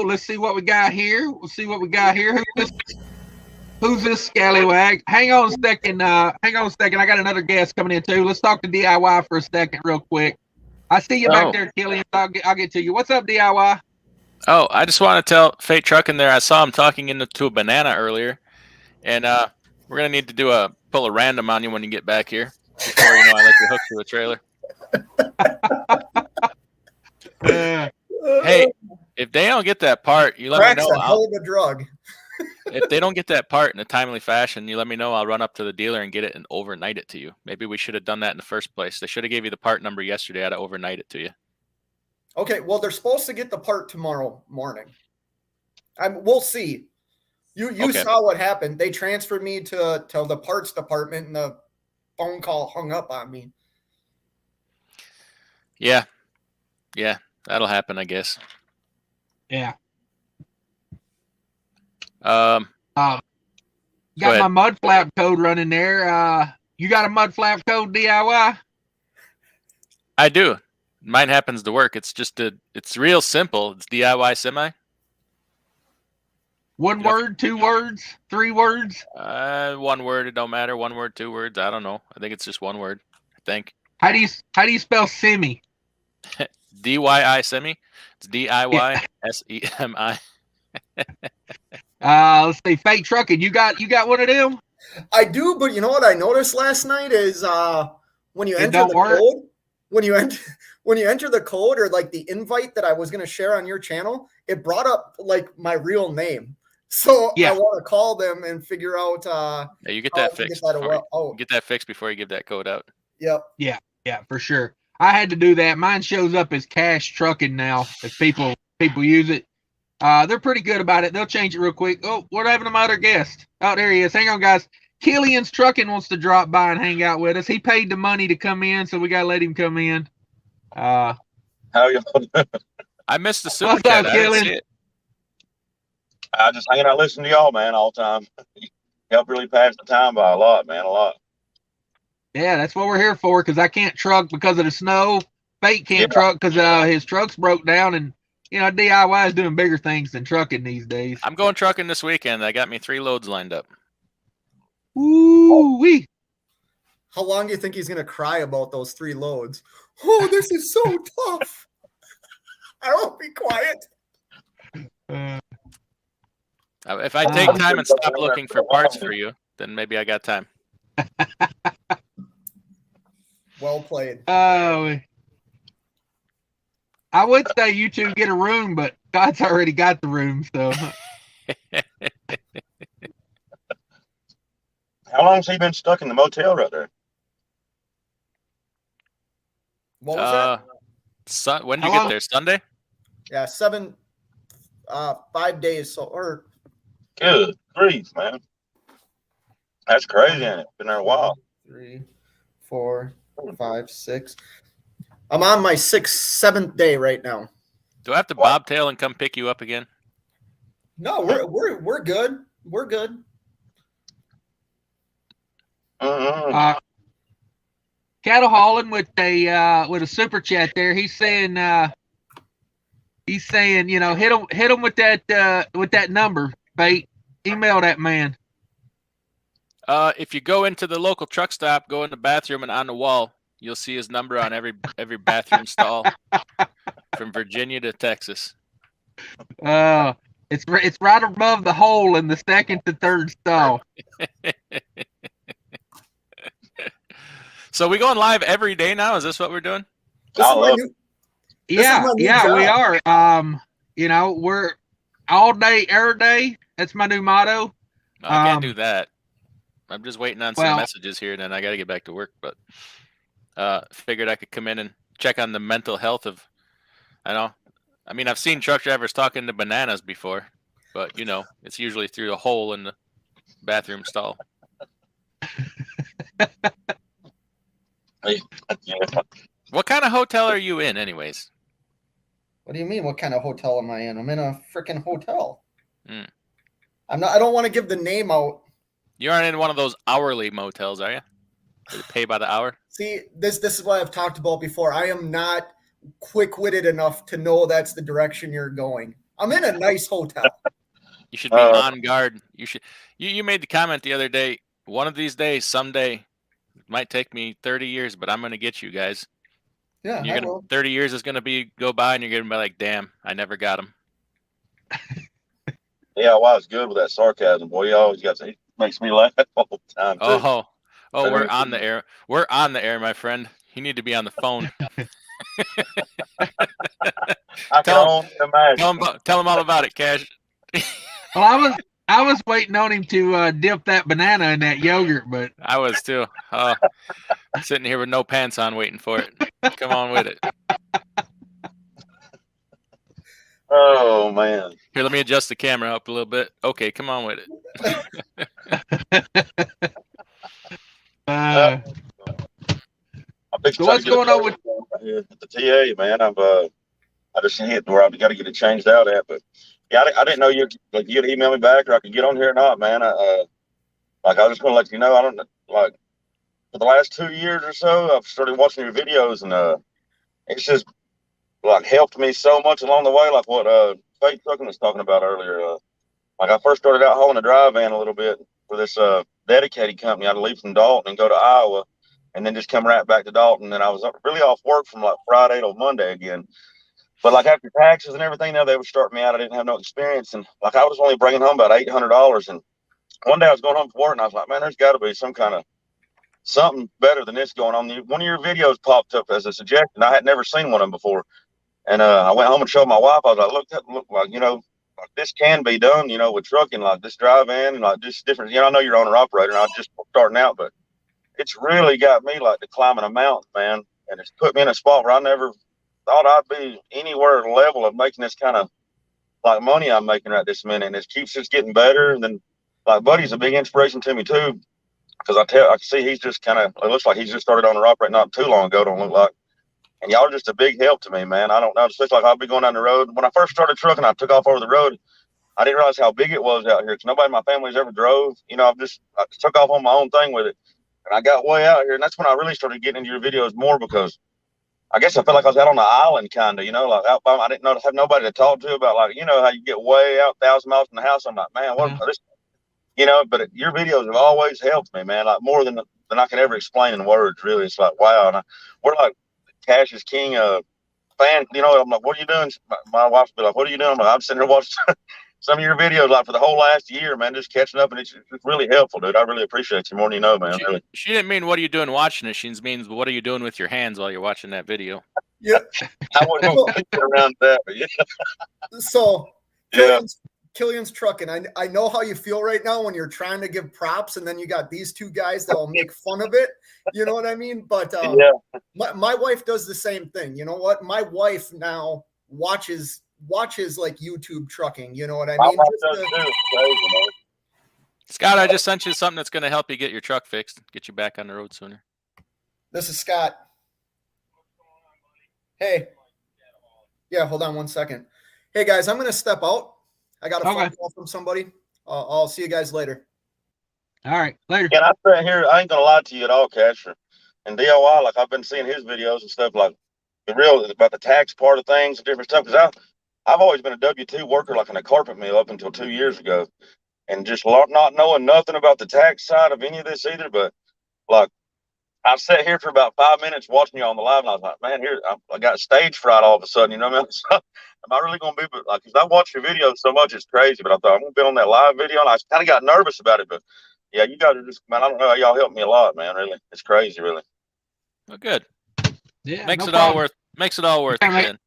Let's see what we got here. We'll see what we got here. Who's this scallywag? Hang on a second. I got another guest coming in too. Let's talk to DIY for a second, real quick. I see you back there, Killian. I'll get to you. What's up, DIY? Oh, I just want to tell Fate Trucking there. I saw him talking into a banana earlier, and we're gonna need to pull a random on you when you get back here. Before I let you hook to the trailer. Hey, if they don't get that part, you let me know. Crack's a hell of a drug. If they don't get that part in a timely fashion, you let me know. I'll run up to the dealer and get it and overnight it to you. Maybe we should have done that in the first place. They should have gave you the part number yesterday. I'd overnight it to you. Okay, well, they're supposed to get the part tomorrow morning. We'll see. You okay. Saw what happened. They transferred me to the parts department, and the phone call hung up on me. Yeah, that'll happen, I guess. Yeah. Got my mudflap code running there. You got a mudflap code, DIY? I do. Mine happens to work. It's just it's real simple. It's DIY semi. One word, 2 words, 3 words? 1 word. It don't matter. 1 word, 2 words. I don't know. I think it's just 1 word. I think. How do you spell semi? DYI semi. It's DIYSEMI. Let's see. Fate Trucking. You got one of them? I do, but you know what I noticed last night is when you enter the code, when you enter the code or like the invite that I was going to share on your channel, it brought up like my real name. So yeah. I want to call them and figure out. Yeah, you get that fixed. Get that fixed before you give that code out. Yep. Yeah, for sure. I had to do that. Mine shows up as Cash Trucking now. If people use it, they're pretty good about it. They'll change it real quick. Oh, we're having a other guest. Oh, there he is. Hang on, guys. Killian's Trucking wants to drop by and hang out with us. He paid the money to come in, so we gotta let him come in. How you? I missed the super chat. I didn't see it. I just hanging out listening to y'all, man, all the time. Help really pass the time by a lot, man, a lot. Yeah, that's what we're here for, because I can't truck because of the snow. Fate can't truck because his truck's broke down, and DIY is doing bigger things than trucking these days. I'm going trucking this weekend. I got me 3 loads lined up. Ooh-wee. How long do you think he's going to cry about those 3 loads? Oh, this is so tough. I won't be quiet. If I take time and stop looking for parts for you, then maybe I got time. Well played. I would say you two get a room, but Scott's already got the room, so. How long has he been stuck in the motel right there? What was that? When did you get there? Sunday? Yeah, 5 days. Or good grief, man. That's crazy, ain't it? Been there a while. 3, 4, 5, 6. I'm on my 6th, 7th day right now. Do I have to bobtail and come pick you up again? No, we're good. We're good. Cattle hauling with a super chat there. He's saying hit him with that number, Fate. Email that man. If you go into the local truck stop, go in the bathroom, and on the wall, you'll see his number on every bathroom stall from Virginia to Texas. It's right above the hole in the 2nd to 3rd stall. So we going live every day now? Is this what we're doing? Yeah, we are. all day, every day. That's my new motto. No, I can't do that. I'm just waiting on some well- messages here, and then I got to get back to work. But figured I could come in and check on the mental health of. I mean, I've seen truck drivers talking to bananas before, but you know, it's usually through a hole in the bathroom stall. What kind of hotel are you in, anyways? What do you mean? What kind of hotel am I in? I'm in a freaking hotel. Mm. I don't want to give the name out. You aren't in one of those hourly motels, are you? Where they pay by the hour? See, this is what I've talked about before. I am not quick-witted enough to know that's the direction you're going. I'm in a nice hotel. You should be on guard. You should. You made the comment the other day. One of these days, someday, it might take me 30 years, but I'm going to get you guys. Yeah, You're gonna, 30 years is going to go by, and you're going to be like, "Damn, I never got him." Yeah, well, it's good with that sarcasm, boy. You always got to. It makes me laugh all the time. Too. Oh, we're on the air. We're on the air, my friend. You need to be on the phone. I can only imagine. Tell him all about it, Cash. Well, I was waiting on him to dip that banana in that yogurt, but I was too. Sitting here with no pants on, waiting for it. Come on with it. Oh man. Here, let me adjust the camera up a little bit. Okay, come on with it. So what's going on with the TA, man? I just hit where I've got to get it changed out at, but yeah, I didn't know you'd email me back or I could get on here or not, man. I was just going to let you know. I don't like for the last 2 years or so, I've started watching your videos, and it's just like helped me so much along the way. Like what Faith Trucking was talking about earlier. Like I first started out hauling a dryvan a little bit for this dedicated company. I'd leave from Dalton and go to Iowa, and then just come right back to Dalton. And I was really off work from like Friday till Monday again. But like after taxes and everything, they would start me out. I didn't have no experience, and like I was only bringing home about $800. And one day I was going home from work, and I was like, man, there's got to be something better than this going on. One of your videos popped up as a suggestion. I had never seen one of them before, and I went home and showed my wife. I was like, look, like like this can be done, with trucking, like this dryvan and like just different. I know you're owner operator, and I'm just starting out, but it's really got me like to climbing a mountain, man, and it's put me in a spot where I never thought I'd be anywhere level of making this kind of like money I'm making right this minute, and it keeps just getting better. And then like Buddy's a big inspiration to me too, because I can see he's just it looks like he's just started on the operate not too long ago. Don't look like, and y'all are just a big help to me, man. I don't know, especially like I'll be going down the road. When I first started trucking, I took off over the road. I didn't realize how big it was out here because nobody in my family's ever drove. I just took off on my own thing with it, and I got way out here, and that's when I really started getting into your videos more because I guess I felt like I was out on the island, kind of, like out by, I didn't have nobody to talk to about, like, how you get way out 1,000 miles from the house. I'm like, man, what this, but your videos have always helped me, man, like more than I can ever explain in words, really. It's like, wow. And we're like Cash is King fan, I'm like, what are you doing? My wife's be like, what are you doing? I'm sitting here watching some of your videos like for the whole last year, man, just catching up, and it's really helpful, dude. I really appreciate you more than you know, man. Really. She didn't mean what are you doing watching it. She means what are you doing with your hands while you're watching that video. Yeah, I wouldn't get around that, but yeah. So Yeah. Killian's trucking. I know how you feel right now when you're trying to give props, and then you got these two guys that will make fun of it. You know what I mean? But my wife does the same thing. You know what? My wife now watches like YouTube trucking. You know what I mean? Scott, I just sent you something that's going to help you get your truck fixed, get you back on the road sooner. This is Scott. Hey. Yeah, hold on one second. Hey guys, I'm going to step out. I got a phone call from somebody. I'll see you guys later. All right, later. And I sit here, I ain't gonna lie to you at all, Casher. And DIY, like I've been seeing his videos and stuff, like the real about the tax part of things and different stuff. Because I've always been a W-2 worker, like in a carpet mill up until 2 years ago, and just not knowing nothing about the tax side of any of this either. But like I sat here for about 5 minutes watching you on the live, and I was like, man, I got stage fright all of a sudden. You know what I mean? So, am I really going to be, like, because I watch your videos so much, it's crazy. But I thought I'm going to be on that live video, and I kind of got nervous about it. But yeah, you guys are just, man, I don't know. Y'all helped me a lot, man. Really. It's crazy, really. Well, good. Yeah. Makes it all worth it, man.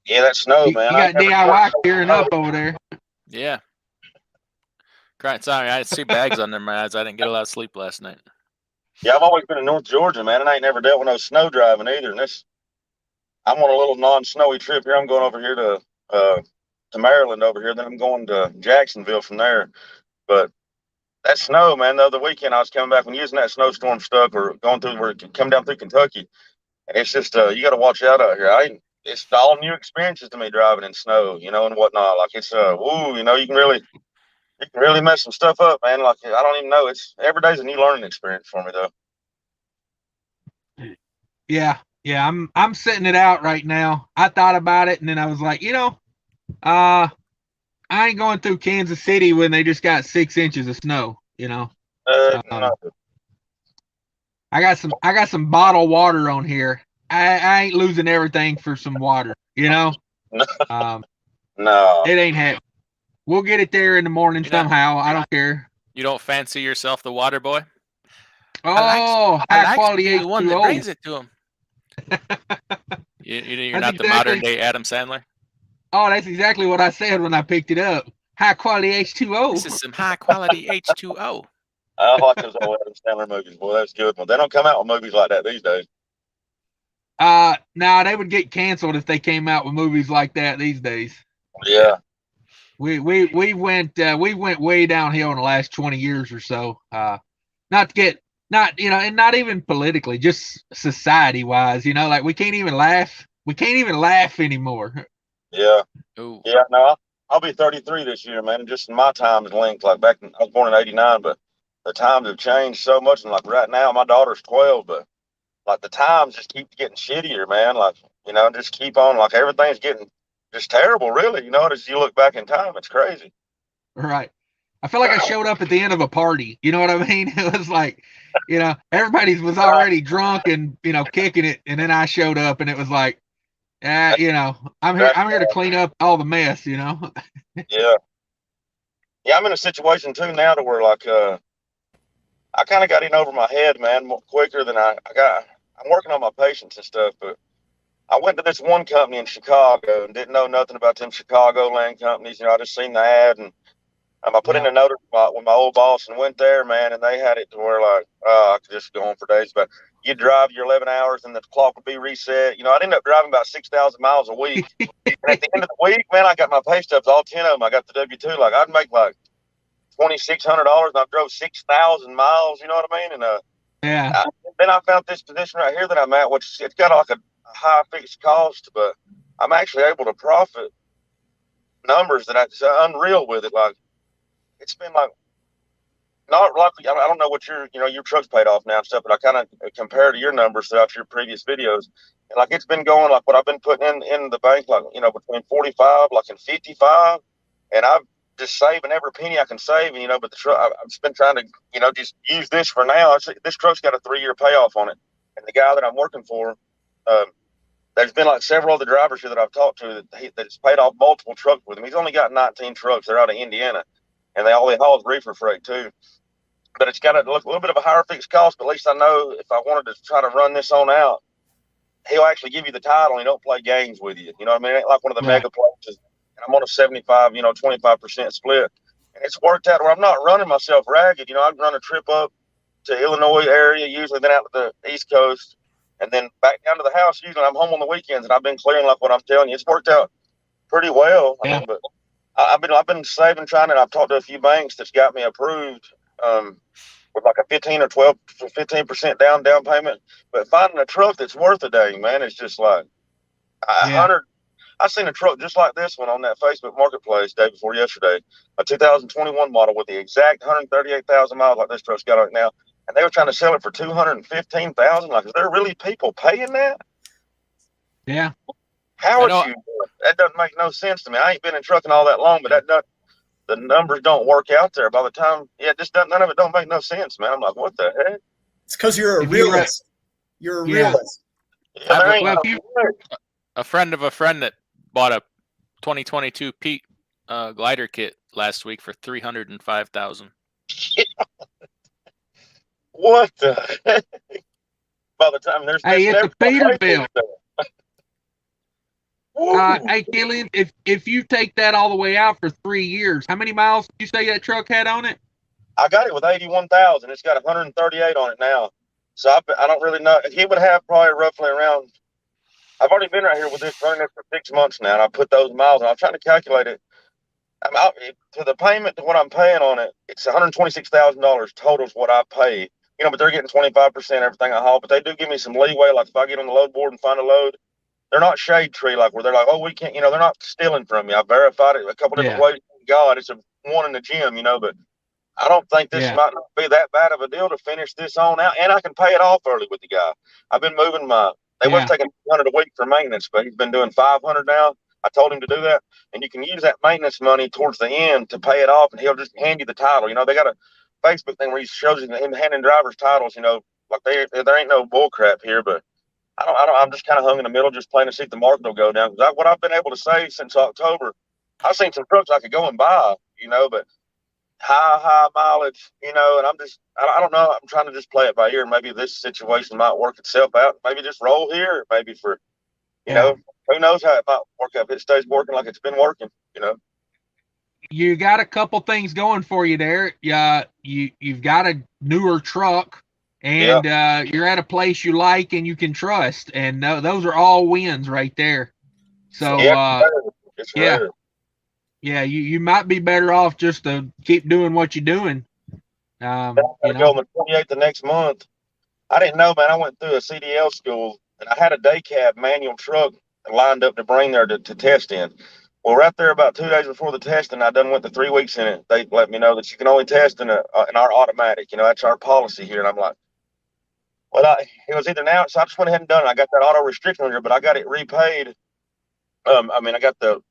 Yeah, that snow, man. You got DIY clearing up over there. Yeah. Crying. Sorry, I had sea bags under my eyes. I didn't get a lot of sleep last night. Yeah, I've always been in North Georgia, man, and I ain't never dealt with no snow driving either. And I'm on a little non-snowy trip here. I'm going over here to Maryland over here. Then I'm going to Jacksonville from there. But that snow, man, the other weekend I was coming back when using that snowstorm stuff or going through where it come down through Kentucky. And it's just you got to watch out here. It's all new experiences to me driving in snow, and whatnot. Like it's woo, you can really mess some stuff up, man. Like I don't even know. It's every day's a new learning experience for me though. Yeah, yeah. I'm sitting it out right now. I thought about it, and then I was like, I ain't going through Kansas City when they just got 6 inches of snow. No. I got some bottled water on here. I ain't losing everything for some water. No. It ain't happening. We'll get it there in the morning somehow. I don't care. You don't fancy yourself the water boy? Oh, high quality H2O. The one that brings it to him. You're not the modern day Adam Sandler? Oh, that's exactly what I said when I picked it up. High quality H2O. This is some high quality H2O. I like those old Adam Sandler movies, boy. That's a good one. They don't come out with movies like that these days. Nah, they would get canceled if they came out with movies like that these days. Yeah. We went way downhill in the last 20 years or so. And not even politically, just society wise, like we can't even laugh. We can't even laugh anymore. Yeah. Ooh. Yeah, no, I'll be 33 this year, man. And just in my time is linked. Like I was born in '89, but the times have changed so much. And like right now, my daughter's 12, but like the times just keep getting shittier, man. Like, just keep on. Like everything's getting just terrible, really. As you look back in time, it's crazy. Right. I feel like I showed up at the end of a party. You know what I mean? It was like, everybody was already drunk and, kicking it. And then I showed up and it was like, I'm here to clean up all the mess, Yeah. Yeah, I'm in a situation too now to where like I kind of got in over my head, man, more quicker than I got. I'm working on my patience and stuff, but I went to this one company in Chicago and didn't know nothing about them Chicago land companies. I just seen the ad and I put in a note with my old boss and went there, man, and they had it to where like I could just go on for days. But you drive your 11 hours and the clock would be reset. I'd end up driving about 6,000 miles a week. And at the end of the week, man, I got my pay stubs, all 10 of them. I got the W-2. Like I'd make like $2,600 and I drove 6,000 miles. You know what I mean? And then I found this position right here that I'm at, which it's got like a high fixed cost, but I'm actually able to profit numbers that it's unreal with it. Like it's been like not like I don't know what your truck's paid off now and stuff, but I kind of compare to your numbers throughout your previous videos, and like it's been going like what I've been putting in the bank, like between 45 like and 55, and I've just saving every penny I can save, and but the truck I've just been trying to just use this for now. This truck's got a 3-year payoff on it, and the guy that I'm working for, there's been like several other drivers here that I've talked to that's paid off multiple trucks with him. He's only got 19 trucks. They're out of Indiana. And they haul reefer freight too. But it's got a little bit of a higher fixed cost, but at least I know if I wanted to try to run this on out, he'll actually give you the title and he don't play games with you. You know what I mean? It ain't like one of the mega places. And I'm on a 75, 25% split. And it's worked out where I'm not running myself ragged. I'd run a trip up to Illinois area, usually then out to the East Coast, and then back down to the house. Usually I'm home on the weekends and I've been clearing like what I'm telling you. It's worked out pretty well. Yeah. But I've been saving, trying, and I've talked to a few banks that's got me approved with like a 15% down payment. But finding a truck that's worth a dang, man, it's just like I seen a truck just like this one on that Facebook Marketplace day before yesterday, a 2021 model with the exact 138,000 miles like this truck's got right now, and they were trying to sell it for $215,000. Like, is there really people paying that? Yeah. How would you? That doesn't make no sense to me. I ain't been in trucking all that long, but the numbers don't work out there. By the time, none of it don't make no sense, man. I'm like, what the heck? It's because you're a realist. You're a realist. A friend of a friend that bought a 2022 Pete glider kit last week for $305,000. What the heck? By the time there's it's a Peterbilt. Hey, Killian, if you take that all the way out for 3 years, how many miles did you say that truck had on it? I got it with 81,000. It's got 138 on it now. So I don't really know. He would have probably roughly around. I've already been right here with this running it for 6 months now, and I put those miles, and I'm trying to calculate it. To the payment to what I'm paying on it, it's $126,000 total is what I pay. But they're getting 25% everything I haul. But they do give me some leeway. Like if I get on the load board and find a load, they're not shade tree like where they're like, oh, we can't. They're not stealing from me. I verified it a couple different ways. God, it's a one in the gym. But I don't think this might not be that bad of a deal to finish this on out, and I can pay it off early with the guy. I've been moving they was taking 200 a week for maintenance, but he's been doing 500 now. I told him to do that, and you can use that maintenance money towards the end to pay it off, and he'll just hand you the title. They got a Facebook thing where he shows him handing drivers titles. Like there ain't no bull crap here, but I'm just kind of hung in the middle, just playing to see if the market will go down. Because what I've been able to save since October, I've seen some trucks I could go and buy, but high mileage, and I don't know. I'm trying to just play it by ear. Maybe this situation might work itself out. Maybe just roll here. Maybe for, who knows how it might work out if it stays working like it's been working, You got a couple things going for you there. You've got a newer truck, and you're at a place you like and you can trust, and those are all wins right there. So it's rare. Yeah, you might be better off just to keep doing what you're doing. Go on the 28th of next month. I didn't know, man. I went through a CDL school, and I had a day cab manual truck lined up to bring there to test in. Well, right there about 2 days before the testing, I done went to 3 weeks in it. They let me know that you can only test in our automatic. That's our policy here. And I'm like, well, it was either now, so I just went ahead and done it. I got that auto restriction on here, but I got it repaid. I got the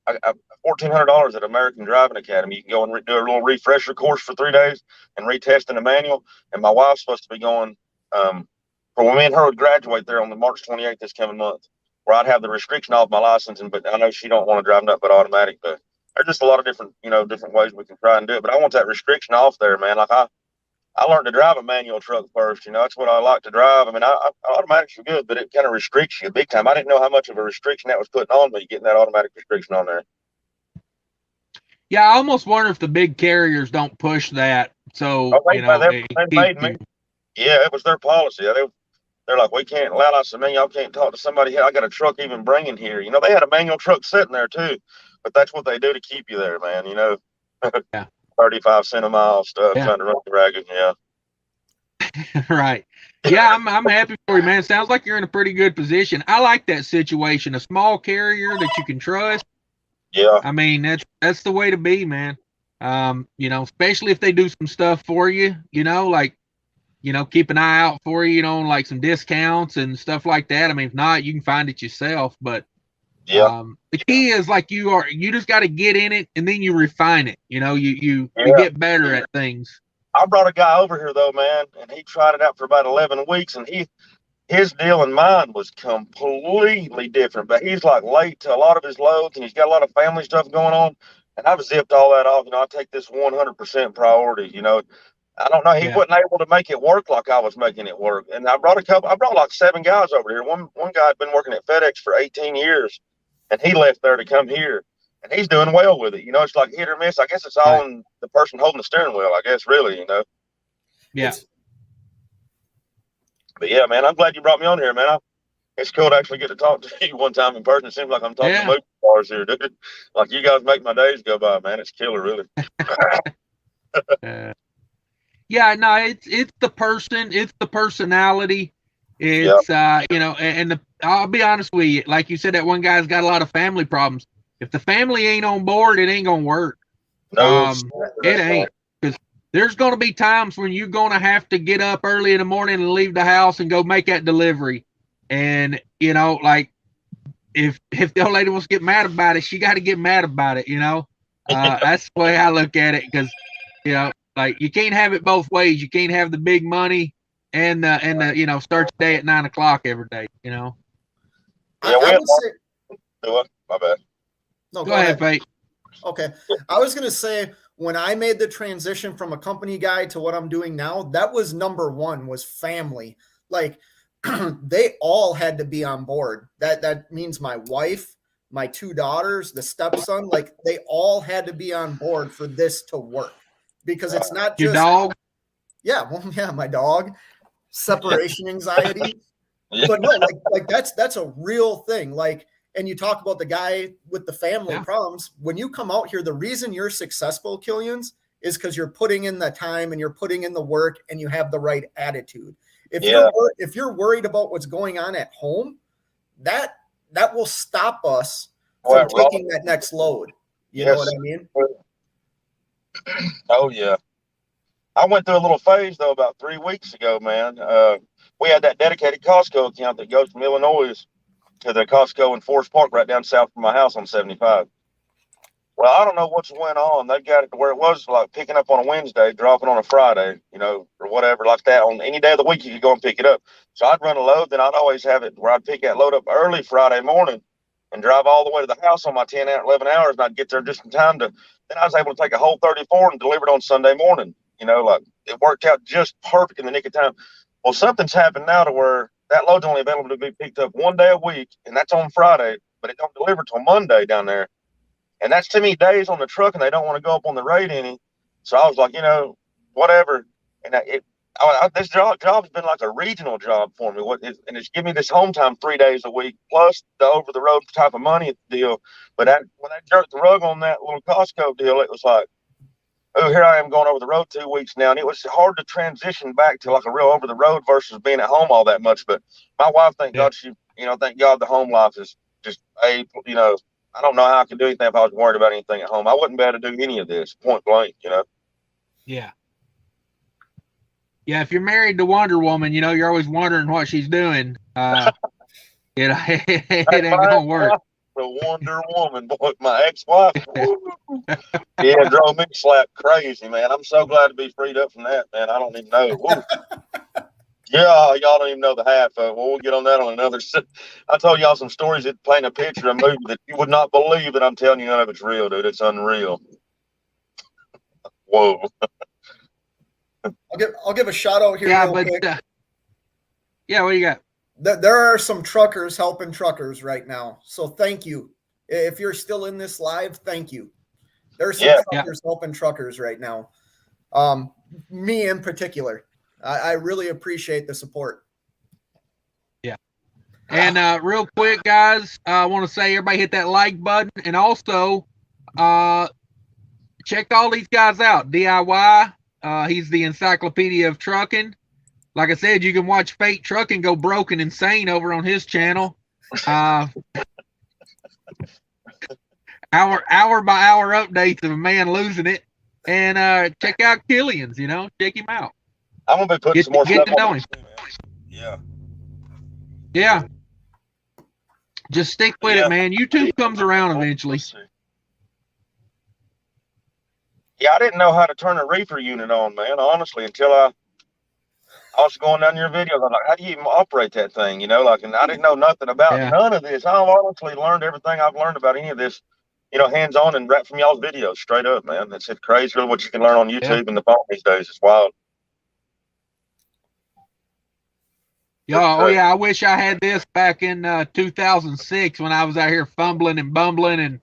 $1,400 at American Driving Academy. You can go and do a little refresher course for 3 days and retest in the manual. And my wife's supposed to be going for when me and her would graduate there on the March 28th this coming month, where I'd have the restriction off my license. But I know she don't want to drive nothing but automatic. But there's just a lot of different ways we can try and do it. But I want that restriction off there, man. Like I learned to drive a manual truck first. That's what I like to drive. I mean, automatics are good, but it kind of restricts you big time. I didn't know how much of a restriction that was putting on me, getting that automatic restriction on there. Yeah, I almost wonder if the big carriers don't push that. So, they made me. Yeah, it was their policy. They're like, we can't allow us. I mean, y'all can't talk to somebody here. I got a truck even bringing here. They had a manual truck sitting there too, but that's what they do to keep you there, man. Yeah. 35 cents a mile stuff, trying to run the ragged. Yeah. Right. Yeah, I'm happy for you, man. Sounds like you're in a pretty good position. I like that situation. A small carrier that you can trust. Yeah. I mean, that's the way to be, man. Especially if they do some stuff for you, like, keep an eye out for you, like some discounts and stuff like that. I mean, if not, you can find it yourself. But the key is like you just got to get in it and then you refine it. You get better at things. I brought a guy over here though, man, and he tried it out for about 11 weeks, and his deal and mine was completely different. But he's like late to a lot of his loads, and he's got a lot of family stuff going on. And I've zipped all that off. I take this 100% priority. I don't know. He wasn't able to make it work like I was making it work. And I brought like 7 guys over here. One guy had been working at FedEx for 18 years, and he left there to come here. And he's doing well with it. It's like hit or miss. I guess it's all in the person holding the steering wheel, I guess, really, Yeah. But yeah, man, I'm glad you brought me on here, man. It's cool to actually get to talk to you one time in person. It seems like I'm talking to movie stars here, dude. Like you guys make my days go by, man. It's killer, really. Yeah, no, it's the person, it's the personality. It's I'll be honest with you. Like you said, that one guy's got a lot of family problems. If the family ain't on board, it ain't gonna work. No, it ain't. Because there's gonna be times when you're gonna have to get up early in the morning and leave the house and go make that delivery. And like if the old lady wants to get mad about it, she got to get mad about it. That's the way I look at it. Because like you can't have it both ways. You can't have the big money and the start the day at 9 o'clock every day. Yeah, I would say, my bad. No, go ahead, Fate. Okay. I was going to say, when I made the transition from a company guy to what I'm doing now, that was number one, was family. Like they all had to be on board. That means my wife, my 2 daughters, the stepson, like they all had to be on board for this to work, because it's not Your just dog? Yeah, well, yeah, my dog, separation anxiety. Yeah. But no, like that's a real thing. Like, and you talk about the guy with the family problems. When you come out here, the reason you're successful, Killians, is because you're putting in the time and you're putting in the work and you have the right attitude. If you're worried about what's going on at home, that will stop us from taking that next load. You know what I mean? Oh yeah. I went through a little phase though about 3 weeks ago, man. We had that dedicated Costco account that goes from Illinois to the Costco in Forest Park right down south from my house on 75. Well, I don't know what's went on. They got it to where it was like picking up on a Wednesday, dropping on a Friday, you know, or whatever like that. On any day of the week, you could go and pick it up. So I'd run a load, then I'd always have it where I'd pick that load up early Friday morning and drive all the way to the house on my 10 or 11 hours. And I'd get there just in time to, then I was able to take a whole 34 and deliver it on Sunday morning. You know, like it worked out just perfect in the nick of time. Well, something's happened now to where that load's only available to be picked up one day a week, and that's on Friday, but it don't deliver till Monday down there. And that's too many days on the truck, and they don't want to go up on the rate any. So I was like, you know, whatever. And this job's been like a regional job for me. And it's giving me this home time 3 days a week, plus the over the road type of money deal. But when I jerked the rug on that little Costco deal, it was like, oh, here I am going over the road 2 weeks now. And it was hard to transition back to like a real over the road versus being at home all that much. But my wife, thank God thank God the home life is just you know, I don't know how I could do anything if I was worried about anything at home. I wouldn't be able to do any of this, point blank, you know? Yeah. Yeah, if you're married to Wonder Woman, you know, you're always wondering what she's doing. It ain't going to work. The Wonder Woman, boy, my ex-wife. Yeah, drove me slap crazy, man. I'm so glad to be freed up from that, man. I don't even know. Woo. Yeah, y'all don't even know the half of it. Well, we'll get on that on another. I told y'all some stories that paint a picture of a movie that you would not believe that I'm telling you none of it's real, dude. It's unreal. Whoa. I'll give a shout out here. Yeah, real but quick. Yeah, what do you got? There are some truckers helping truckers right now. So thank you. If you're still in this live, thank you. There's some truckers helping truckers right now. Me in particular. I really appreciate the support. Yeah. And real quick, guys, I want to say everybody hit that like button. And also, check all these guys out. DIY. He's the encyclopedia of trucking. Like I said, you can watch Fate Trucking go broke and insane over on his channel. Hour by hour updates of a man losing it. And check out Killian's, you know, check him out. I'm gonna be putting some more stuff on him. Yeah. Yeah. Just stick with it, man. YouTube comes around eventually. Yeah, I didn't know how to turn a reefer unit on, man, honestly, until I was going down your videos. I'm like, how do you even operate that thing? You know, like, and I didn't know nothing about none of this. I've honestly learned everything I've learned about any of this, you know, hands-on and right from y'all's videos, straight up, man. It's crazy really what you can learn on YouTube and the phone these days. It's wild. Yeah, oh yeah, I wish I had this back in 2006 when I was out here fumbling and bumbling and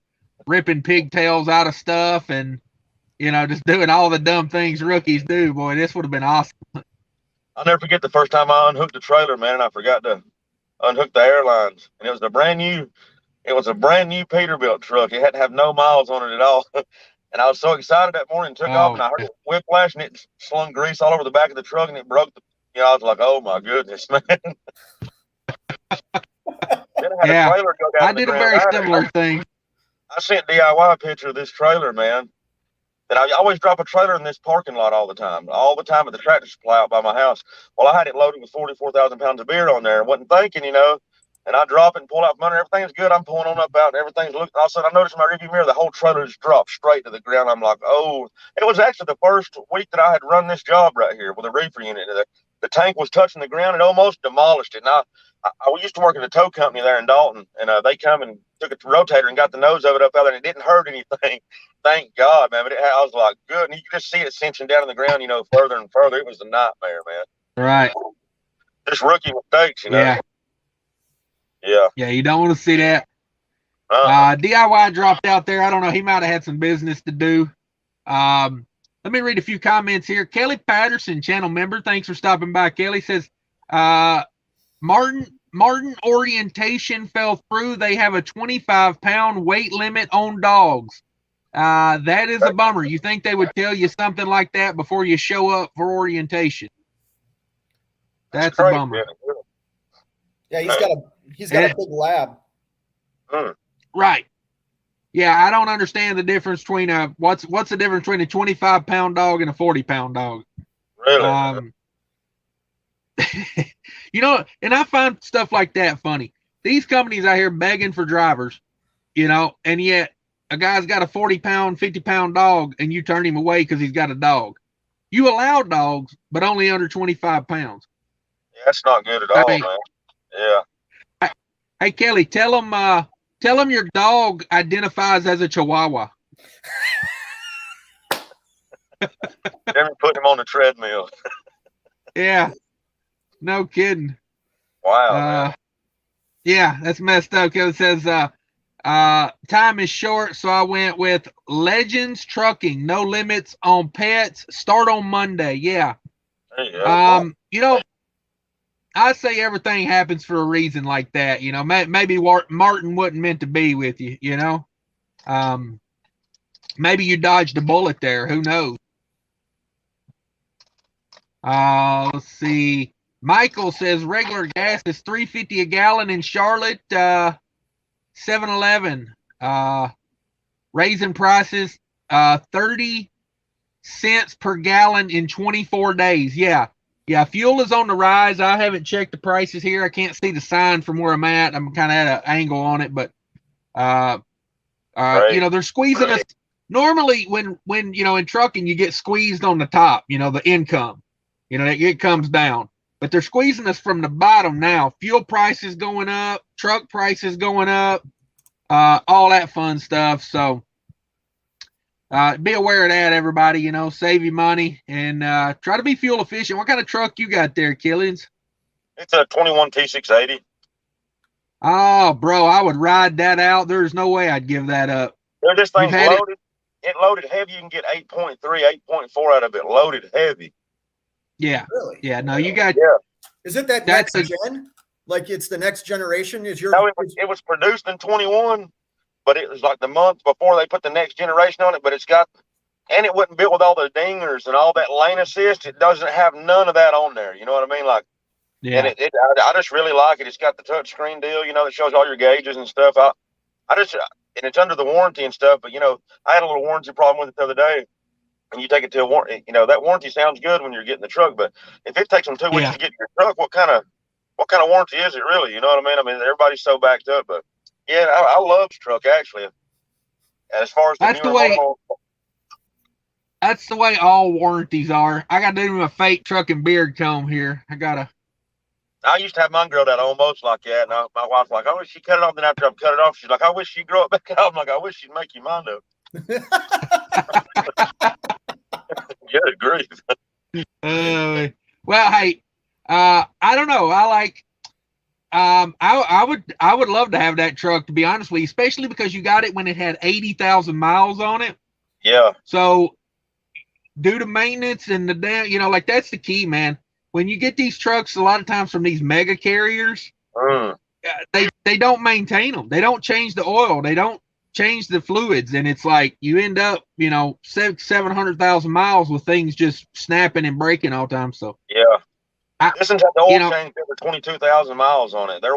ripping pigtails out of stuff and, you know, just doing all the dumb things rookies do. Boy, this would have been awesome. I'll never forget the first time I unhooked the trailer, man, and I forgot to unhook the airlines. And it was a brand new Peterbilt truck. It had to have no miles on it at all. And I was so excited that morning, took off, and I heard it whiplash, and it slung grease all over the back of the truck, and it broke the, you know, I was like, oh my goodness, man. Yeah, I did a very similar thing. I sent DIY a picture of this trailer, man. And I always drop a trailer in this parking lot all the time at the tractor supply out by my house. Well, I had it loaded with 44,000 pounds of beer on there and wasn't thinking, you know, and I drop it and pull out from under. Everything's good. I'm pulling on up out and everything's looking. All of a sudden, I noticed in my rearview mirror, the whole trailer just dropped straight to the ground. I'm like, oh, it was actually the first week that I had run this job right here with a reefer unit. The tank was touching the ground. It almost demolished it. And I used to work at a tow company there in Dalton, and they come and took a rotator and got the nose of it up out there, and it didn't hurt anything. Thank God, man. But I was like, good. And you could just see it cinching down in the ground, you know, further and further. It was a nightmare, man. Right. Just rookie mistakes, you know. Yeah. Yeah. Yeah, you don't want to see that. DIY dropped out there. I don't know. He might have had some business to do. Let me read a few comments here. Kelly Patterson, channel member. Thanks for stopping by. Kelly says, Martin orientation fell through. They have a 25-pound weight limit on dogs. That is a bummer. You think they would tell you something like that before you show up for orientation? That's a bummer. Yeah, he's got a big lab. Right. Yeah, I don't understand the difference between what's the difference between a 25-pound dog and a 40-pound dog? Really? And I find stuff like that funny. These companies out here begging for drivers, and yet a guy's got a 40-pound, 50-pound dog, and you turn him away because he's got a dog. You allow dogs, but only under 25 pounds. Yeah, that's not good at all, man. Yeah. Hey, Kelly, tell them your dog identifies as a Chihuahua. Never put him on the treadmill. Yeah. No kidding. Wow. Yeah, that's messed up. Kelly says, time is short, so I went with Legends Trucking. No limits on pets. Start on Monday. Yeah. There you go. I say everything happens for a reason like that. Maybe Martin wasn't meant to be with you, maybe you dodged a bullet there. Who knows? Let's see. Michael says regular gas is $3.50 a gallon in Charlotte. 7-Eleven raising prices 30 cents per gallon in 24 days. Yeah, fuel is on the rise. I haven't checked the prices here. I can't see the sign from where I'm at. I'm kind of at an angle on it, but they're squeezing us. Normally when in trucking you get squeezed on the top, the income, it comes down. But they're squeezing us from the bottom now. Fuel prices going up, truck prices going up, all that fun stuff. So be aware of that, everybody. Save your money and try to be fuel efficient. What kind of truck you got there, Killings? It's a 21 T680. Oh, bro, I would ride that out. There's no way I'd give that up. This thing's loaded. It loaded heavy. You can get 8.3, 8.4 out of it. Loaded heavy. Yeah. Really? Yeah. No, you got. Yeah. Is it that next gen? Like it's the next generation? It was produced in 21, but it was like the month before they put the next generation on it. But and it wasn't built with all the dingers and all that lane assist. It doesn't have none of that on there. You know what I mean? Like, yeah. And I just really like it. It's got the touch screen deal. That shows all your gauges and stuff. And it's under the warranty and stuff. But I had a little warranty problem with it the other day. And you take it to a warranty, that warranty sounds good when you're getting the truck, but if it takes them 2 weeks to get your truck, what kind of warranty is it really? You know what I mean? I mean, everybody's so backed up, but yeah, I love the truck actually. And as far as that's the way all warranties are. I got to do my fake truck and beard comb here. I used to have mine growed out almost like that. And my wife's like, I wish she cut it off. Then after I've cut it off, she's like, I wish she'd grow it back out. I'm like, I wish she'd make you mind up. Good grief. Well, hey, I don't know. I like. I would love to have that truck, to be honest with you, especially because you got it when it had 80,000 miles on it. Yeah. So, due to maintenance and that's the key, man. When you get these trucks, a lot of times from these mega carriers, they don't maintain them. They don't change the oil. They don't change the fluids, and it's like you end up 700,000 miles with things just snapping and breaking all the time. So this one's had the oil change over 22,000 miles on it. They're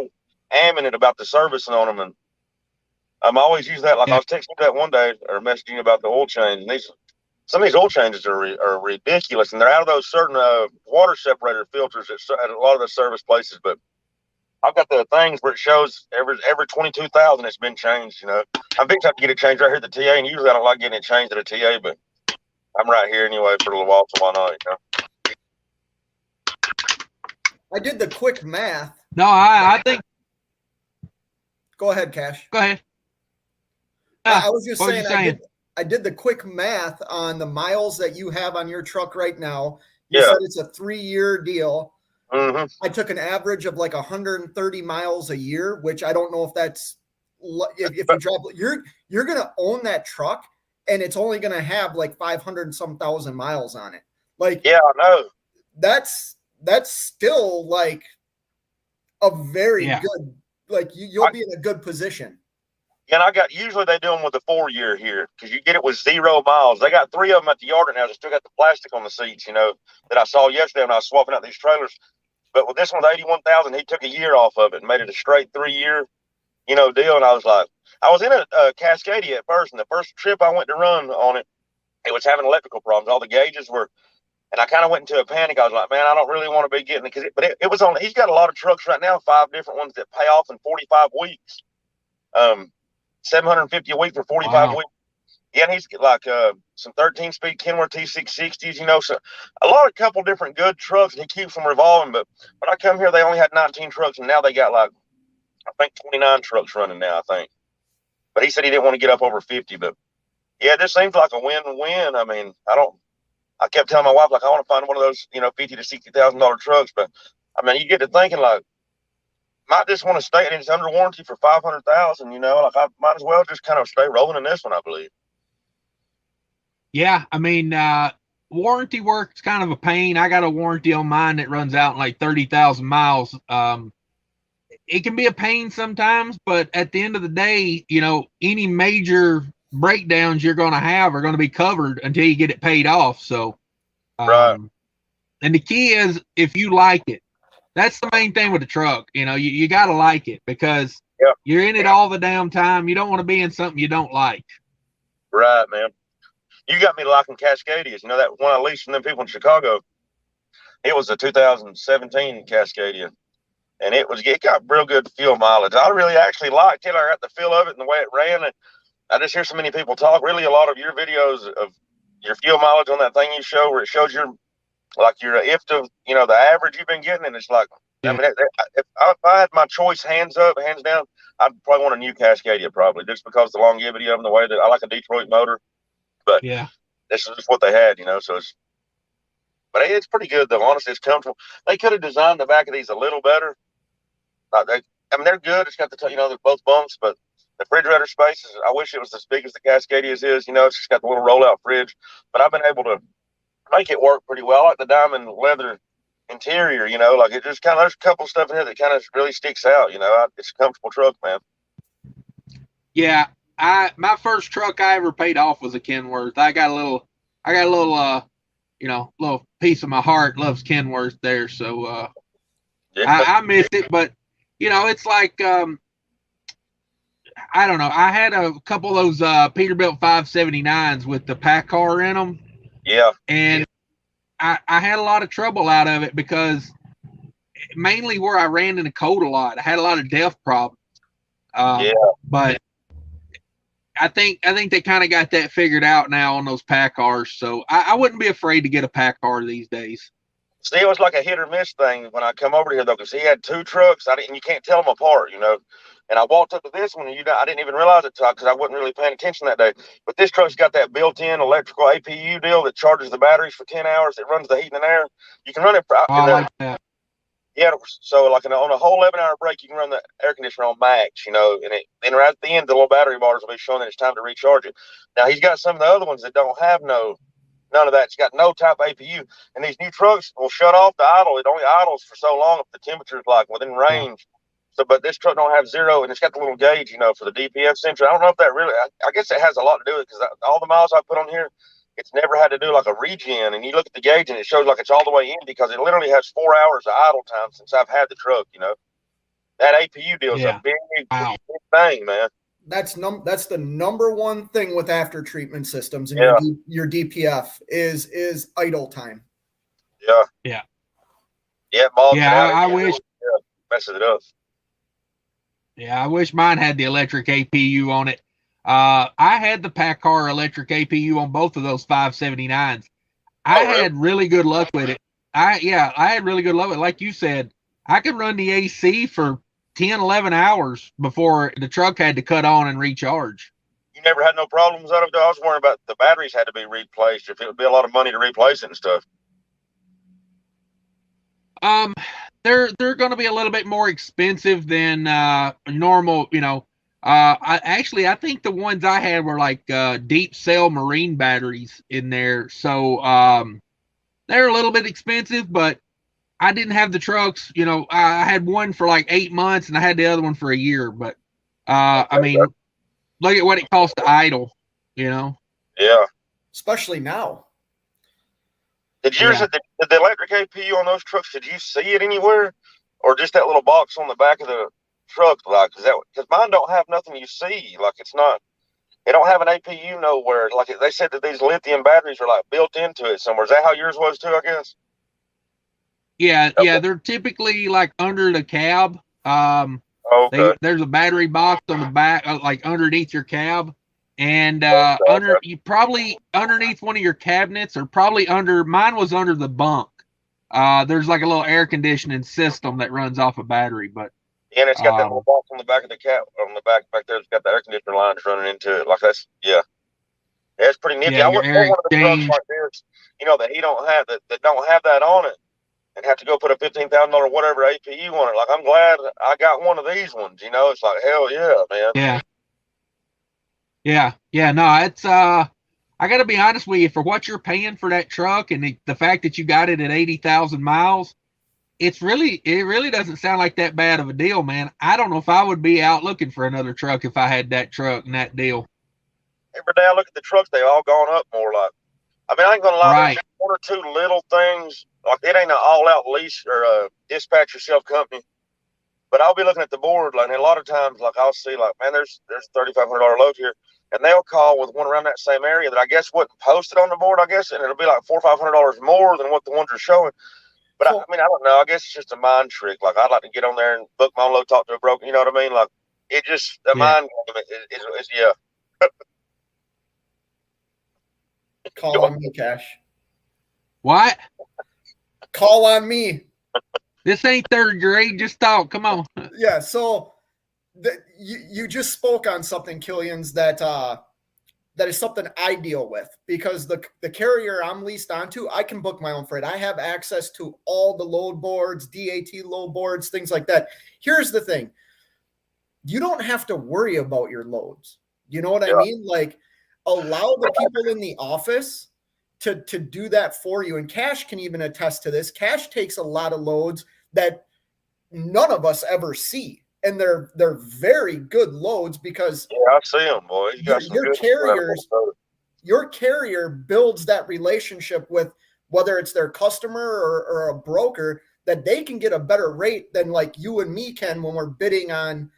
amming it about the servicing on them, and I'm always use that. Like I was texting you that one day or messaging about the oil change, and some of these oil changes are ridiculous, and they're out of those certain water separator filters at a lot of the service places. But I've got the things where it shows every 22,000 it's been changed. I'm fixing to get it changed right here at the TA, and usually I don't like getting it changed at a TA, but I'm right here anyway for a little while, so why not? I did the quick math. No, I think. Go ahead, Cash. Go ahead. I was just saying. I did the quick math on the miles that you have on your truck right now. You said it's a 3-year deal. Mm-hmm. I took an average of like 130 miles a year, which I don't know if that's if you drop, you're gonna own that truck, and it's only gonna have like 500 and some thousand miles on it. Like, yeah, I know. That's still like a very Yeah. good. Like you'll be in a good position. And I got, usually they do them with a 4-year here because you get it with 0 miles. They got 3 of them at the yard right now. They still got the plastic on the seats, you know, that I saw yesterday when I was swapping out these trailers. But with this one with 81,000, he took a year off of it and made it a straight 3-year, you know, deal. And I was like, I was in a Cascadia at first, and the first trip I went to run on it, it was having electrical problems. All the gauges were, and I kind of went into a panic. I was like, man, I don't really want to be getting it, but it was on. He's got a lot of trucks right now, 5 different ones that pay off in 45 weeks. 750 a week for 45 weeks. Yeah, and he's like some 13-speed Kenworth T660s, you know, so a couple different good trucks, and he keeps them revolving. But when I come here, they only had 19 trucks, and now they got like, I think 29 trucks running now, I think. But he said he didn't want to get up over 50. But yeah, this seems like a win-win. I mean, I kept telling my wife, like, I want to find one of those, you know, $50,000 to $60,000 trucks. But I mean, you get to thinking, like, might just want to stay, and it's under warranty for 500,000. You know, like I might as well just kind of stay rolling in this one, I believe. Yeah, I mean, warranty work's kind of a pain. I got a warranty on mine that runs out in like 30,000 miles. It can be a pain sometimes, but at the end of the day, you know, any major breakdowns you're going to have are going to be covered until you get it paid off. So, Right. And the key is if you like it. That's the main thing with the truck. You know, you got to like it because you're in it all the damn time. You don't want to be in something you don't like. Right, man. You got me liking Cascadias. You know, that one I leased from them people in Chicago, it was a 2017 Cascadia, and it got real good fuel mileage. I really actually liked it. I got the feel of it and the way it ran. And I just hear so many people talk. Really, a lot of your videos of your fuel mileage on that thing you show, where it shows your ifta, you know, the average you've been getting, and it's like, I mean, if I had my choice, hands up, hands down, I'd probably want a new Cascadia, probably, just because of the longevity of them, the way that I like a Detroit motor. But this is just what they had, you know. So but it's pretty good though. Honestly, it's comfortable. They could have designed the back of these a little better. I mean, they're good. It's got they're both bunks, but the refrigerator spaces, I wish it was as big as the Cascadias is. You know, it's just got the little rollout fridge. But I've been able to make it work pretty well. I like the diamond leather interior, you know, like it just kind of, there's a couple stuff in here that kind of really sticks out, you know. It's a comfortable truck, man. Yeah, my first truck I ever paid off was a Kenworth. I got a little you know, little piece of my heart loves Kenworth there, so I miss it. But you know, it's like I don't know. I had a couple of those Peterbilt 579s with the pack car in them. Yeah, and I had a lot of trouble out of it because mainly where I ran in the cold a lot. I had a lot of DEF problems. But I think they kind of got that figured out now on those pack cars. So I wouldn't be afraid to get a pack car these days. See, it was like a hit or miss thing when I come over here, though, because he had 2 trucks. You can't tell them apart, you know. And I walked up to this one, and I didn't even realize it because I wasn't really paying attention that day. But this truck's got that built-in electrical APU deal that charges the batteries for 10 hours. It runs the heat and air. You can run it. I like that. Yeah, so like on a whole 11-hour break, you can run the air conditioner on max, you know, and then right at the end, the little battery bars will be showing that it's time to recharge it. Now, he's got some of the other ones that don't have none of that. It's got no type of APU. And these new trucks will shut off the idle. It only idles for so long if the temperature's like within range. So, but this truck don't have 0, and it's got the little gauge, you know, for the DPF sensor. I don't know if that really, I guess it has a lot to do with it because all the miles I put on here, it's never had to do like a regen. And you look at the gauge and it shows like it's all the way in because it literally has 4 hours of idle time since I've had the truck, you know. That APU deal is a big thing, man. That's the number one thing with after treatment systems and your DPF is idle time. Yeah. I wish messes it up. Yeah, I wish mine had the electric APU on it. I had the pack car electric APU on both of those 579s. I had really good luck with it. I had really good luck with it. Like you said, I could run the AC for 10, 11 hours before the truck had to cut on and recharge. You never had no problems out of it? I was worried about the batteries had to be replaced, if it would be a lot of money to replace it and stuff. They're going to be a little bit more expensive than normal, you know. I think the ones I had were like deep cell marine batteries in there. So they're a little bit expensive, but I didn't have the trucks. You know, I had one for like 8 months and I had the other one for a year. But I mean, look at what it costs to idle, you know? Yeah. Especially now. Did yours, did the electric APU on those trucks, did you see it anywhere? Or just that little box on the back of the truck? Like, because mine don't have nothing you see. Like, it's not, they don't have an APU nowhere. Like, they said that these lithium batteries are like built into it somewhere. Is that how yours was too, I guess? Yeah, yeah, they're typically like under the cab. Okay. There's a battery box on the back, like underneath your cab, and you probably underneath one of your cabinets, or probably under. Mine was under the bunk. There's like a little air conditioning system that runs off a battery, but And it's got that little box on the back of the cab, on the back there. It's got the air conditioner lines running into it. Like that's it's pretty nifty. Yeah, I wouldn't want one of the trucks like this, that he don't have that don't have that on it, and have to go put a $15,000 whatever APU on it. Like, I'm glad I got one of these ones. It's like, hell yeah, man. Yeah. No, it's I got to be honest with you. For what you're paying for that truck, and the fact that you got it at 80,000 miles, it really doesn't sound like that bad of a deal, man. I don't know if I would be out looking for another truck if I had that truck and that deal. Every day I look at the trucks, they all gone up more. Like, I mean, I ain't gonna lie, Right. There's one or two little things. Like, it ain't an all-out lease or a dispatch yourself company. But I'll be looking at the board, like, and a lot of times, like, I'll see, like, man, there's $3,500 load here, and they'll call with one around that same area that I guess wasn't posted on the board, I guess, and it'll be like $400 or $500 more than what the ones are showing. But I mean, I don't know. I guess it's just a mind trick. Like, I'd like to get on there and book my own load, talk to a broker. You know what I mean? Like, it just mind game is Call on me, Cash. What? Call on me. This ain't third grade. Just talk. Come on. Yeah. So you just spoke on something, Killians, that is something I deal with, because the carrier I'm leased onto, I can book my own freight. I have access to all the load boards, DAT load boards, things like that. Here's the thing. You don't have to worry about your loads. You know what I mean? Like, allow the people in the office to do that for you. And Cash can even attest to this. Cash takes a lot of loads that none of us ever see. And they're very good loads, because I see them, boy. Your carrier builds that relationship with, whether it's their customer or a broker, that they can get a better rate than like you and me can when we're bidding on.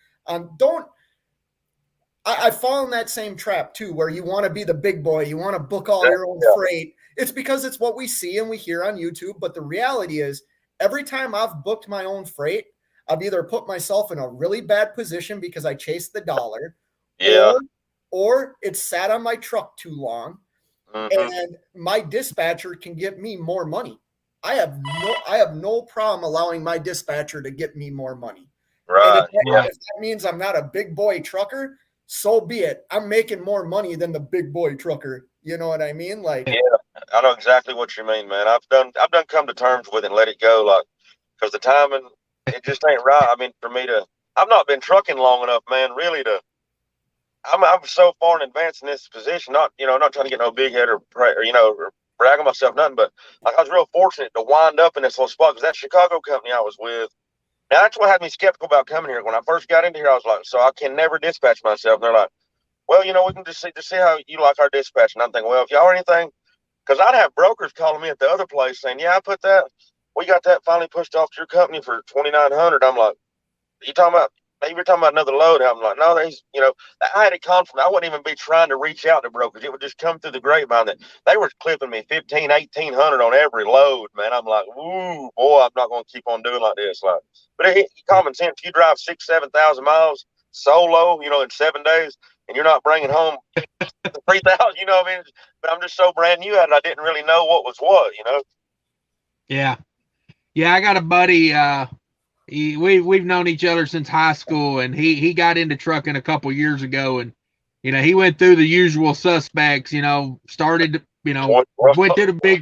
I fall in that same trap too, where you want to be the big boy, you want to book all your own freight. It's because it's what we see and we hear on YouTube. But the reality is, every time I've booked my own freight, I've either put myself in a really bad position because I chased the dollar, or it sat on my truck too long, and my dispatcher can get me more money. I have no problem allowing my dispatcher to get me more money. Right. And if that means I'm not a big boy trucker, so be it. I'm making more money than the big boy trucker. You know what I mean? Like, I know exactly what you mean, man. I've done come to terms with it and let it go, like, because the timing, it just ain't right. I mean, for me I've not been trucking long enough, man, really I'm so far in advance in this position, not trying to get no big head or brag on myself, nothing, but like, I was real fortunate to wind up in this little spot, because that Chicago company I was with, now that's what had me skeptical about coming here. When I first got into here, I was like, so I can never dispatch myself. And they're like, well, we can just see how you like our dispatch. And I'm thinking, well, if y'all are anything, because I'd have brokers calling me at the other place saying, yeah, we got that finally pushed off to your company for $2,900. I'm like, you talking about, maybe you're talking about another load. I'm like, no, I had it confirmed. I wouldn't even be trying to reach out to brokers. It would just come through the grapevine that they were clipping me $1,500, $1,800 on every load, man. I'm like, ooh, boy, I'm not going to keep on doing like this. Like, but common sense, if you drive 6,000, 7,000 miles solo, in 7 days, and you're not bringing home 3,000, you know what I mean? But I'm just so brand new at it, I didn't really know what was what, Yeah. I got a buddy, we've known each other since high school, and he got into trucking a couple years ago, and he went through the usual suspects. Started went to the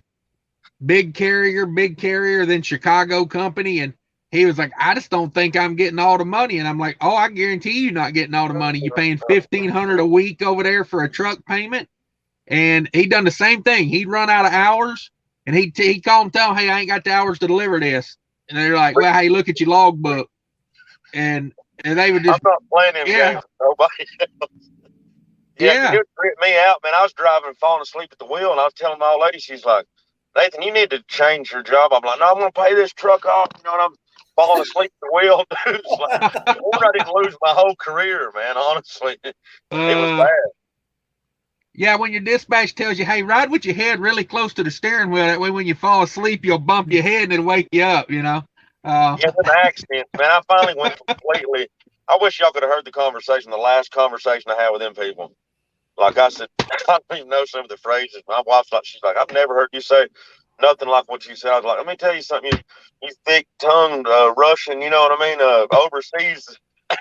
big carrier, then Chicago company, and he was like, I just don't think I'm getting all the money. And I'm like, oh, I guarantee you're not getting all the money. You're paying $1,500 a week over there for a truck payment. And he done the same thing. He'd run out of hours, and he'd call them, tell them, hey, I ain't got the hours to deliver this. And they're like, well, hey, look at your logbook. And they would just, I'm not playing them games with nobody else. Yeah, it tripped me out, man. I was driving and falling asleep at the wheel, and I was telling my old lady, she's like, Nathan, you need to change your job. I'm like, no, I'm going to pay this truck off. You know, and I'm falling asleep at the wheel, dude. It's like, I didn't lose my whole career, man, honestly. It was bad. Yeah, when your dispatch tells you, hey, ride with your head really close to the steering wheel. That way when you fall asleep, you'll bump your head and it'll wake you up, you know? Yeah, an accident, man. I finally went completely. I wish y'all could have heard the last conversation I had with them people. Like I said, I don't even know some of the phrases. My wife's like, she's like, I've never heard you say nothing like what you said. I was like, let me tell you something. You thick-tongued Russian, you know what I mean? Overseas.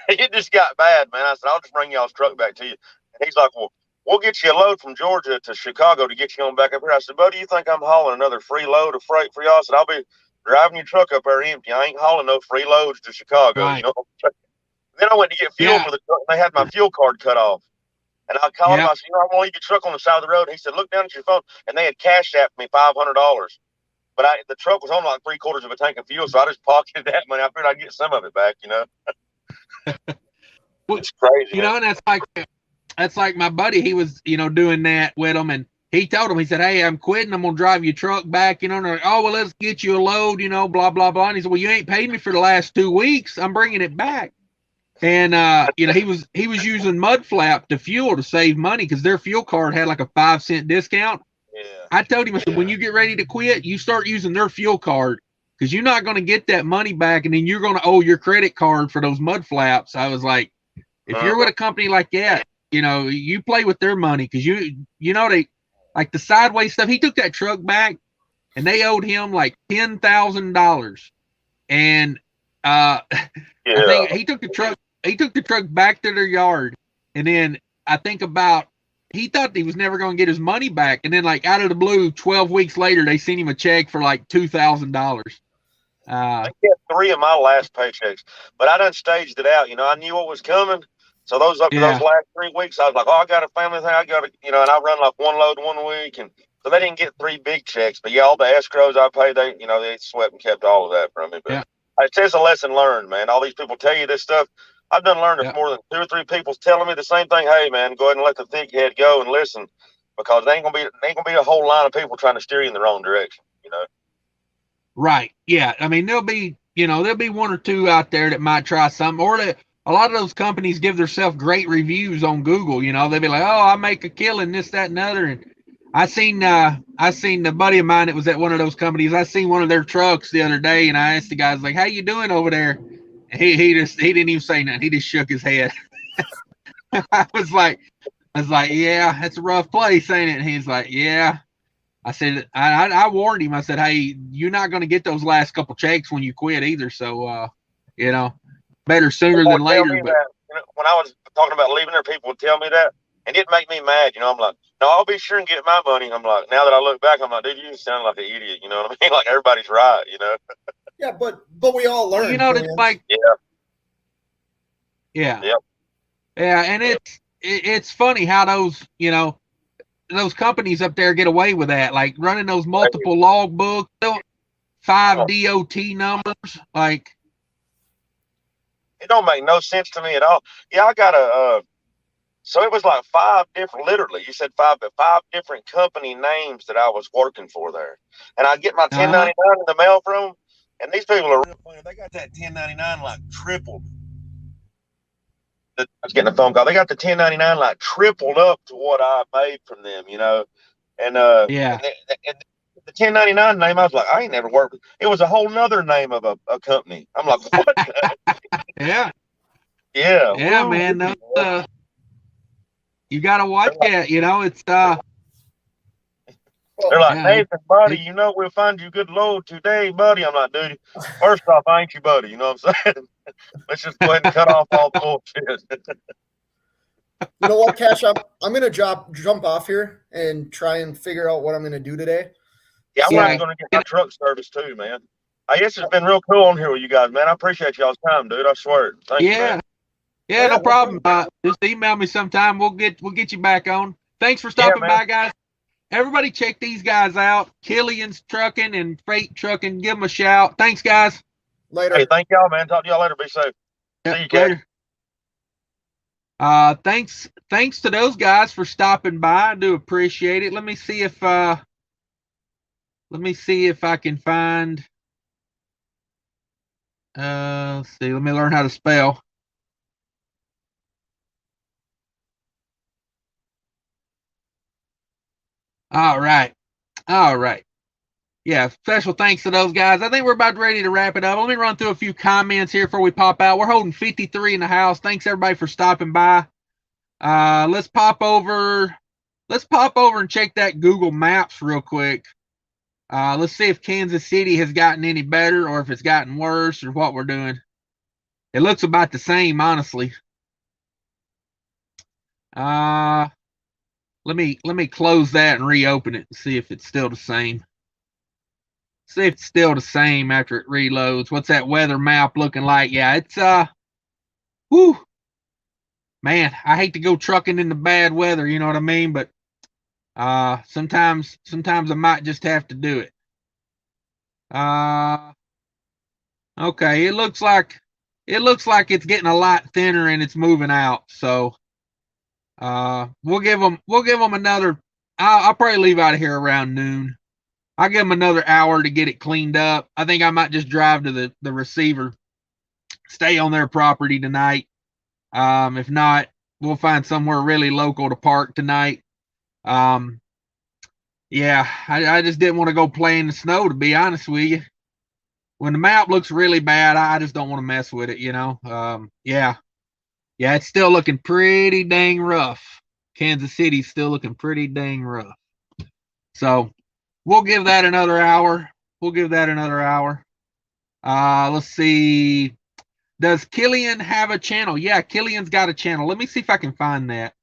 It just got bad, man. I said, I'll just bring y'all's truck back to you. And he's like, well, we'll get you a load from Georgia to Chicago to get you on back up here. I said, buddy, you think I'm hauling another free load of freight for y'all? I said, I'll be driving your truck up there empty. I ain't hauling no free loads to Chicago. Right. You know what I'm saying? Then I went to get fuel for the truck, and they had my fuel card cut off. And I called him. I said, I'm going to leave your truck on the side of the road. He said, look down at your phone. And they had cash apped me $500. But the truck was on like 3/4 of a tank of fuel, so I just pocketed that money. I figured I'd get some of it back, you know. It's crazy. You know, and that's like my buddy. He was, doing that with them, and he told him, he said, hey, I'm quitting. I'm going to drive your truck back, And they're like, oh, well, let's get you a load, blah, blah, blah. And he said, well, you ain't paid me for the last 2 weeks. I'm bringing it back. And, he was using mudflap to fuel to save money because their fuel card had like a 5-cent discount. Yeah. I told him, I said, when you get ready to quit, you start using their fuel card because you're not going to get that money back. And then you're going to owe your credit card for those mud flaps. I was like, if you're with a company like that, you play with their money because they like the sideways stuff. He took that truck back and they owed him like $10,000. And, I think he took the truck back to their yard. And then I think he thought he was never going to get his money back. And then like out of the blue, 12 weeks later, they sent him a check for like $2,000. I kept 3 of my last paychecks, but I done staged it out. I knew what was coming. So those last 3 weeks, I was like, oh, I got a family thing. I got to, and I run like 1 load 1 week. And so they didn't get 3 big checks, but all the escrows I paid, they swept and kept all of that from me. But it's just a lesson learned, man. All these people tell you this stuff. I've done learned if more than 2 or 3 people telling me the same thing. Hey, man, go ahead and let the thick head go and listen, because there ain't gonna be a whole line of people trying to steer you in the wrong direction. Right. Yeah. I mean, there'll be 1 or 2 out there that might try something, or a lot of those companies give themselves great reviews on Google. They'll be like, oh, I make a killing, this, that, and other. And I seen a buddy of mine that was at one of those companies. I seen one of their trucks the other day, and I asked the guys like, how you doing over there? He didn't even say nothing. He just shook his head. I was like, yeah, that's a rough place, ain't it? And he's like, yeah. I said, I warned him. I said, hey, you're not going to get those last couple checks when you quit either. So, better sooner than later. But when I was talking about leaving there, people would tell me that, and it'd make me mad. I'm like, no, I'll be sure and get my money. I'm like, now that I look back, I'm like, dude, you sound like an idiot. You know what I mean? Like everybody's right. Yeah, but we all learn. It's like, yeah, and it's funny how those companies up there get away with that, like running those multiple log books, 5 DOT numbers, like it don't make no sense to me at all. Yeah, I got so it was like 5 different, literally, you said 5, but 5 different company names that I was working for there, and I get my 1099 in the mail from them. And these people are real funny. They got that 1099 like tripled. I was getting a phone call. They got the 1099 like tripled up to what I made from them, And and the 1099 name, I was like, I ain't never worked with. It was a whole nother name of a company. I'm like, what? Yeah, Ooh, man. You gotta watch that. It's They're like, Nathan, buddy, we'll find you a good load today, buddy. I'm like, dude, first off, I ain't your buddy. You know what I'm saying? Let's just go ahead and cut off all the bullshit. You know what, Cash? I'm going to jump off here and try and figure out what I'm going to do today. Yeah, I'm going to get my truck service too, man. I guess it's been real cool on here with you guys, man. I appreciate y'all's time, dude. I swear. Thank you, man. Yeah, no problem. Just email me sometime. We'll get you back on. Thanks for stopping by, guys. Everybody check these guys out. Killian's Trucking and Freight Trucking. Give them a shout. Thanks, guys. Later. Hey, thank y'all, man. Talk to y'all later. Be safe. Yep, See you, Kat. Later. Thanks to those guys for stopping by. I do appreciate it. Let me see if I can find let's see, let me learn how to spell. All right. Yeah, special thanks to those guys. I think we're about ready to wrap it up. Let me run through a few comments here before we pop out. We're holding 53 in the house. Thanks everybody for stopping by. Let's pop over and check that Google Maps real quick. Let's see if Kansas City has gotten any better or if it's gotten worse or what we're doing. It looks about the same, honestly. Let me close that and reopen it and see if it's still the same. See if it's still the same after it reloads. What's that weather map looking like? Yeah, it's whew. Man, I hate to go trucking in the bad weather, you know what I mean? But sometimes I might just have to do it. Okay, it looks like it's getting a lot thinner and it's moving out. So we'll give them another. I'll probably leave out of here around noon. I'll give them another hour to get it cleaned up. I think I might just drive to the receiver, stay on their property tonight. If not, we'll find somewhere really local to park tonight. Yeah, I just didn't want to go play in the snow, to be honest with you. When the map looks really bad, I just don't want to mess with it, you know. Yeah, it's still looking pretty dang rough. Kansas City's still looking pretty dang rough. So we'll give that another hour. Let's see. Does Killian have a channel? Yeah, Killian's got a channel. Let me see if I can find that.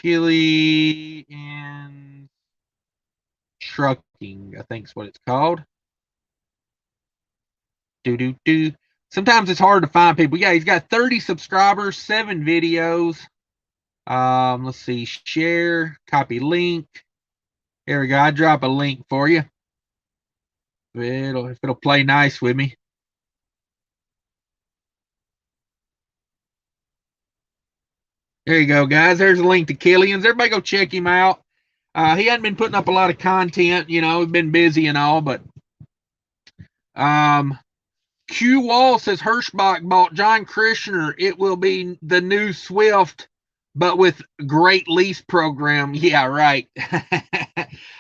Killian Trucking, I think is what it's called. Sometimes it's hard to find people. Yeah, he's got 30 subscribers, 7 videos. Let's see. Share, copy link. Here we go. I drop a link for you. If it'll play nice with me. There you go, guys. There's a link to Killian's. Everybody go check him out. He hadn't been putting up a lot of content, you know, he's been busy and all, but Q Wall says Hirschbach bought John Krishner. It will be the new Swift, but with great lease program. Yeah, right.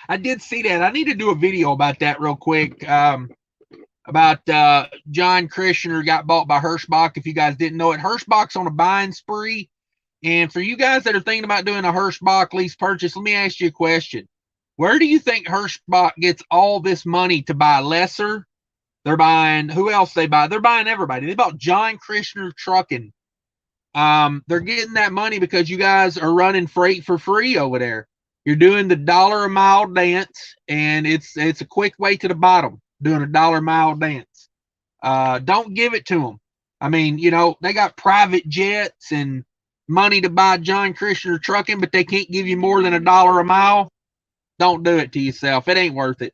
I did see that. I need to do a video about that real quick. About John Krishner got bought by Hirschbach. If you guys didn't know it, Hirschbach's on a buying spree. And for you guys that are thinking about doing a Hirschbach lease purchase, let me ask you a question. Where do you think Hirschbach gets all this money to buy Lesser? They're buying, who else they buy? They're buying everybody. They bought John Krishner Trucking. They're getting that money because you guys are running freight for free over there. You're doing the $1 a mile dance, and it's a quick way to the bottom, doing a $1 a mile dance. Don't give it to them. I mean, you know, they got private jets and money to buy John Krishner Trucking, but they can't give you more than $1 a mile. Don't do it to yourself. It ain't worth it.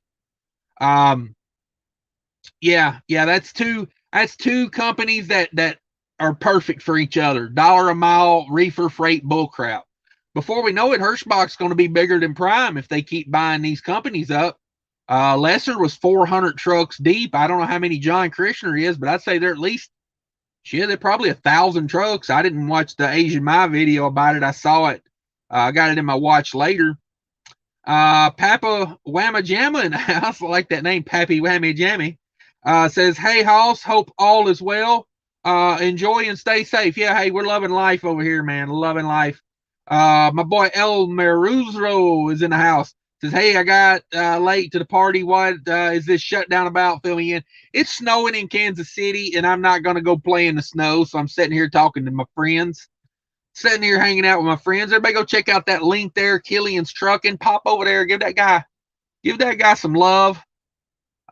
Yeah, that's two companies that are perfect for each other. $1 a mile reefer freight bullcrap. Before we know it, Hirschbach's going to be bigger than Prime if they keep buying these companies up. Lesser was 400 trucks deep. I don't know how many John Krishner is, but I'd say they're at least, they're probably 1,000 trucks. I didn't watch the Asian My video about it. I saw it. I got it in my watch later. Papa Whamma Jamma in the house, I like that name, Pappy Whammy Jammy, says, hey, Hoss, hope all is well. Enjoy and stay safe. Yeah, hey, we're loving life over here, man. Loving life. My boy El Meruzro is in the house. Says, hey, I got late to the party. What is this shutdown about? Fill me in. It's snowing in Kansas City, and I'm not going to go play in the snow, so I'm sitting here talking to my friends. Sitting here hanging out with my friends. Everybody go check out that link there, Killian's Trucking. Pop over there. Give that guy some love.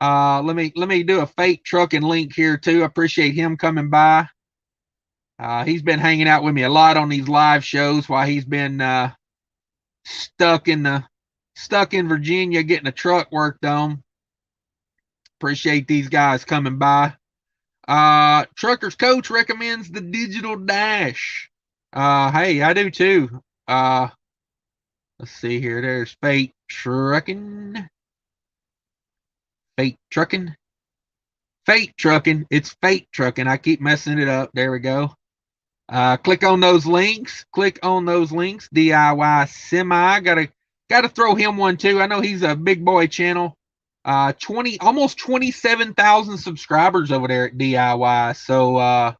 Let me do a fake trucking link here too. I appreciate him coming by. He's been hanging out with me a lot on these live shows while he's been stuck in Virginia getting a truck worked on. Appreciate these guys coming by. Trucker's Coach recommends the Digital Dash. Hey, I do too. Let's see here. There's Fate Trucking. It's Fate Trucking. I keep messing it up. There we go. Click on those links. DIY Semi. Gotta throw him one too. I know he's a big boy channel. Almost 27,000 subscribers over there at DIY. So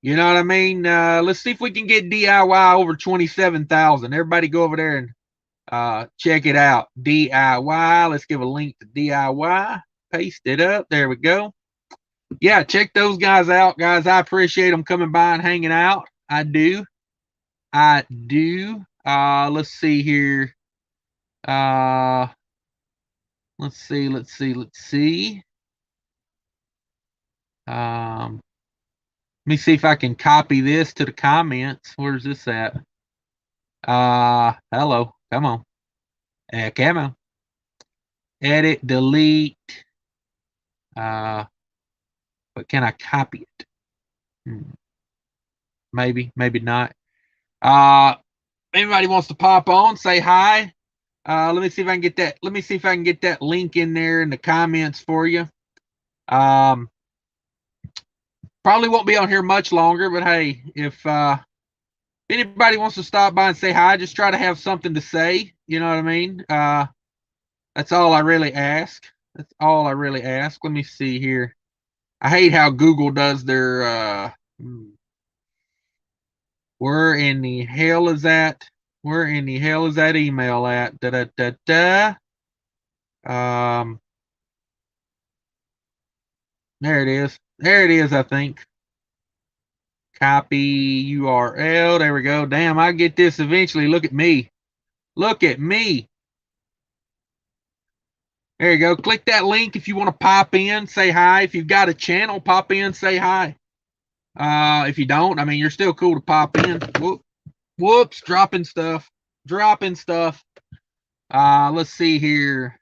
you know what I mean? Let's see if we can get DIY over 27,000. Everybody go over there and check it out. DIY. Let's give a link to DIY. Paste it up. There we go. Yeah, check those guys out, guys. I appreciate them coming by and hanging out. I do. Let's see here. Let's see. Let me see if I can copy this to the comments. Where's this at? Hello. Come on. Come on. Edit, delete. But can I copy it? Maybe not. Anybody wants to pop on, say hi. Let me see if I can get that. Let me see if I can get that link in there in the comments for you. Probably won't be on here much longer, but hey, if anybody wants to stop by and say hi, just try to have something to say. You know what I mean? That's all I really ask. Let me see here. I hate how Google does their where in the hell is that email at? There it is, I think. Copy URL. There we go. Damn, I get this eventually. Look at me. There you go. Click that link if you want to pop in, say hi. If you've got a channel, pop in, say hi. If you don't, I mean, you're still cool to pop in. Whoops, dropping stuff. Let's see here.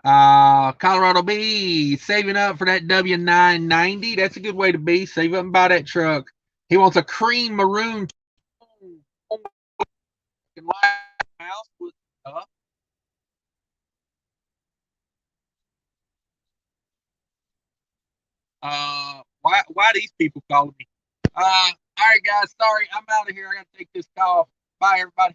Colorado B, saving up for that W990. That's a good way to be. Save up and buy that truck. He wants a cream maroon house with stuff. Why these people calling me? All right, guys. Sorry, I'm out of here. I gotta take this call. Bye, everybody.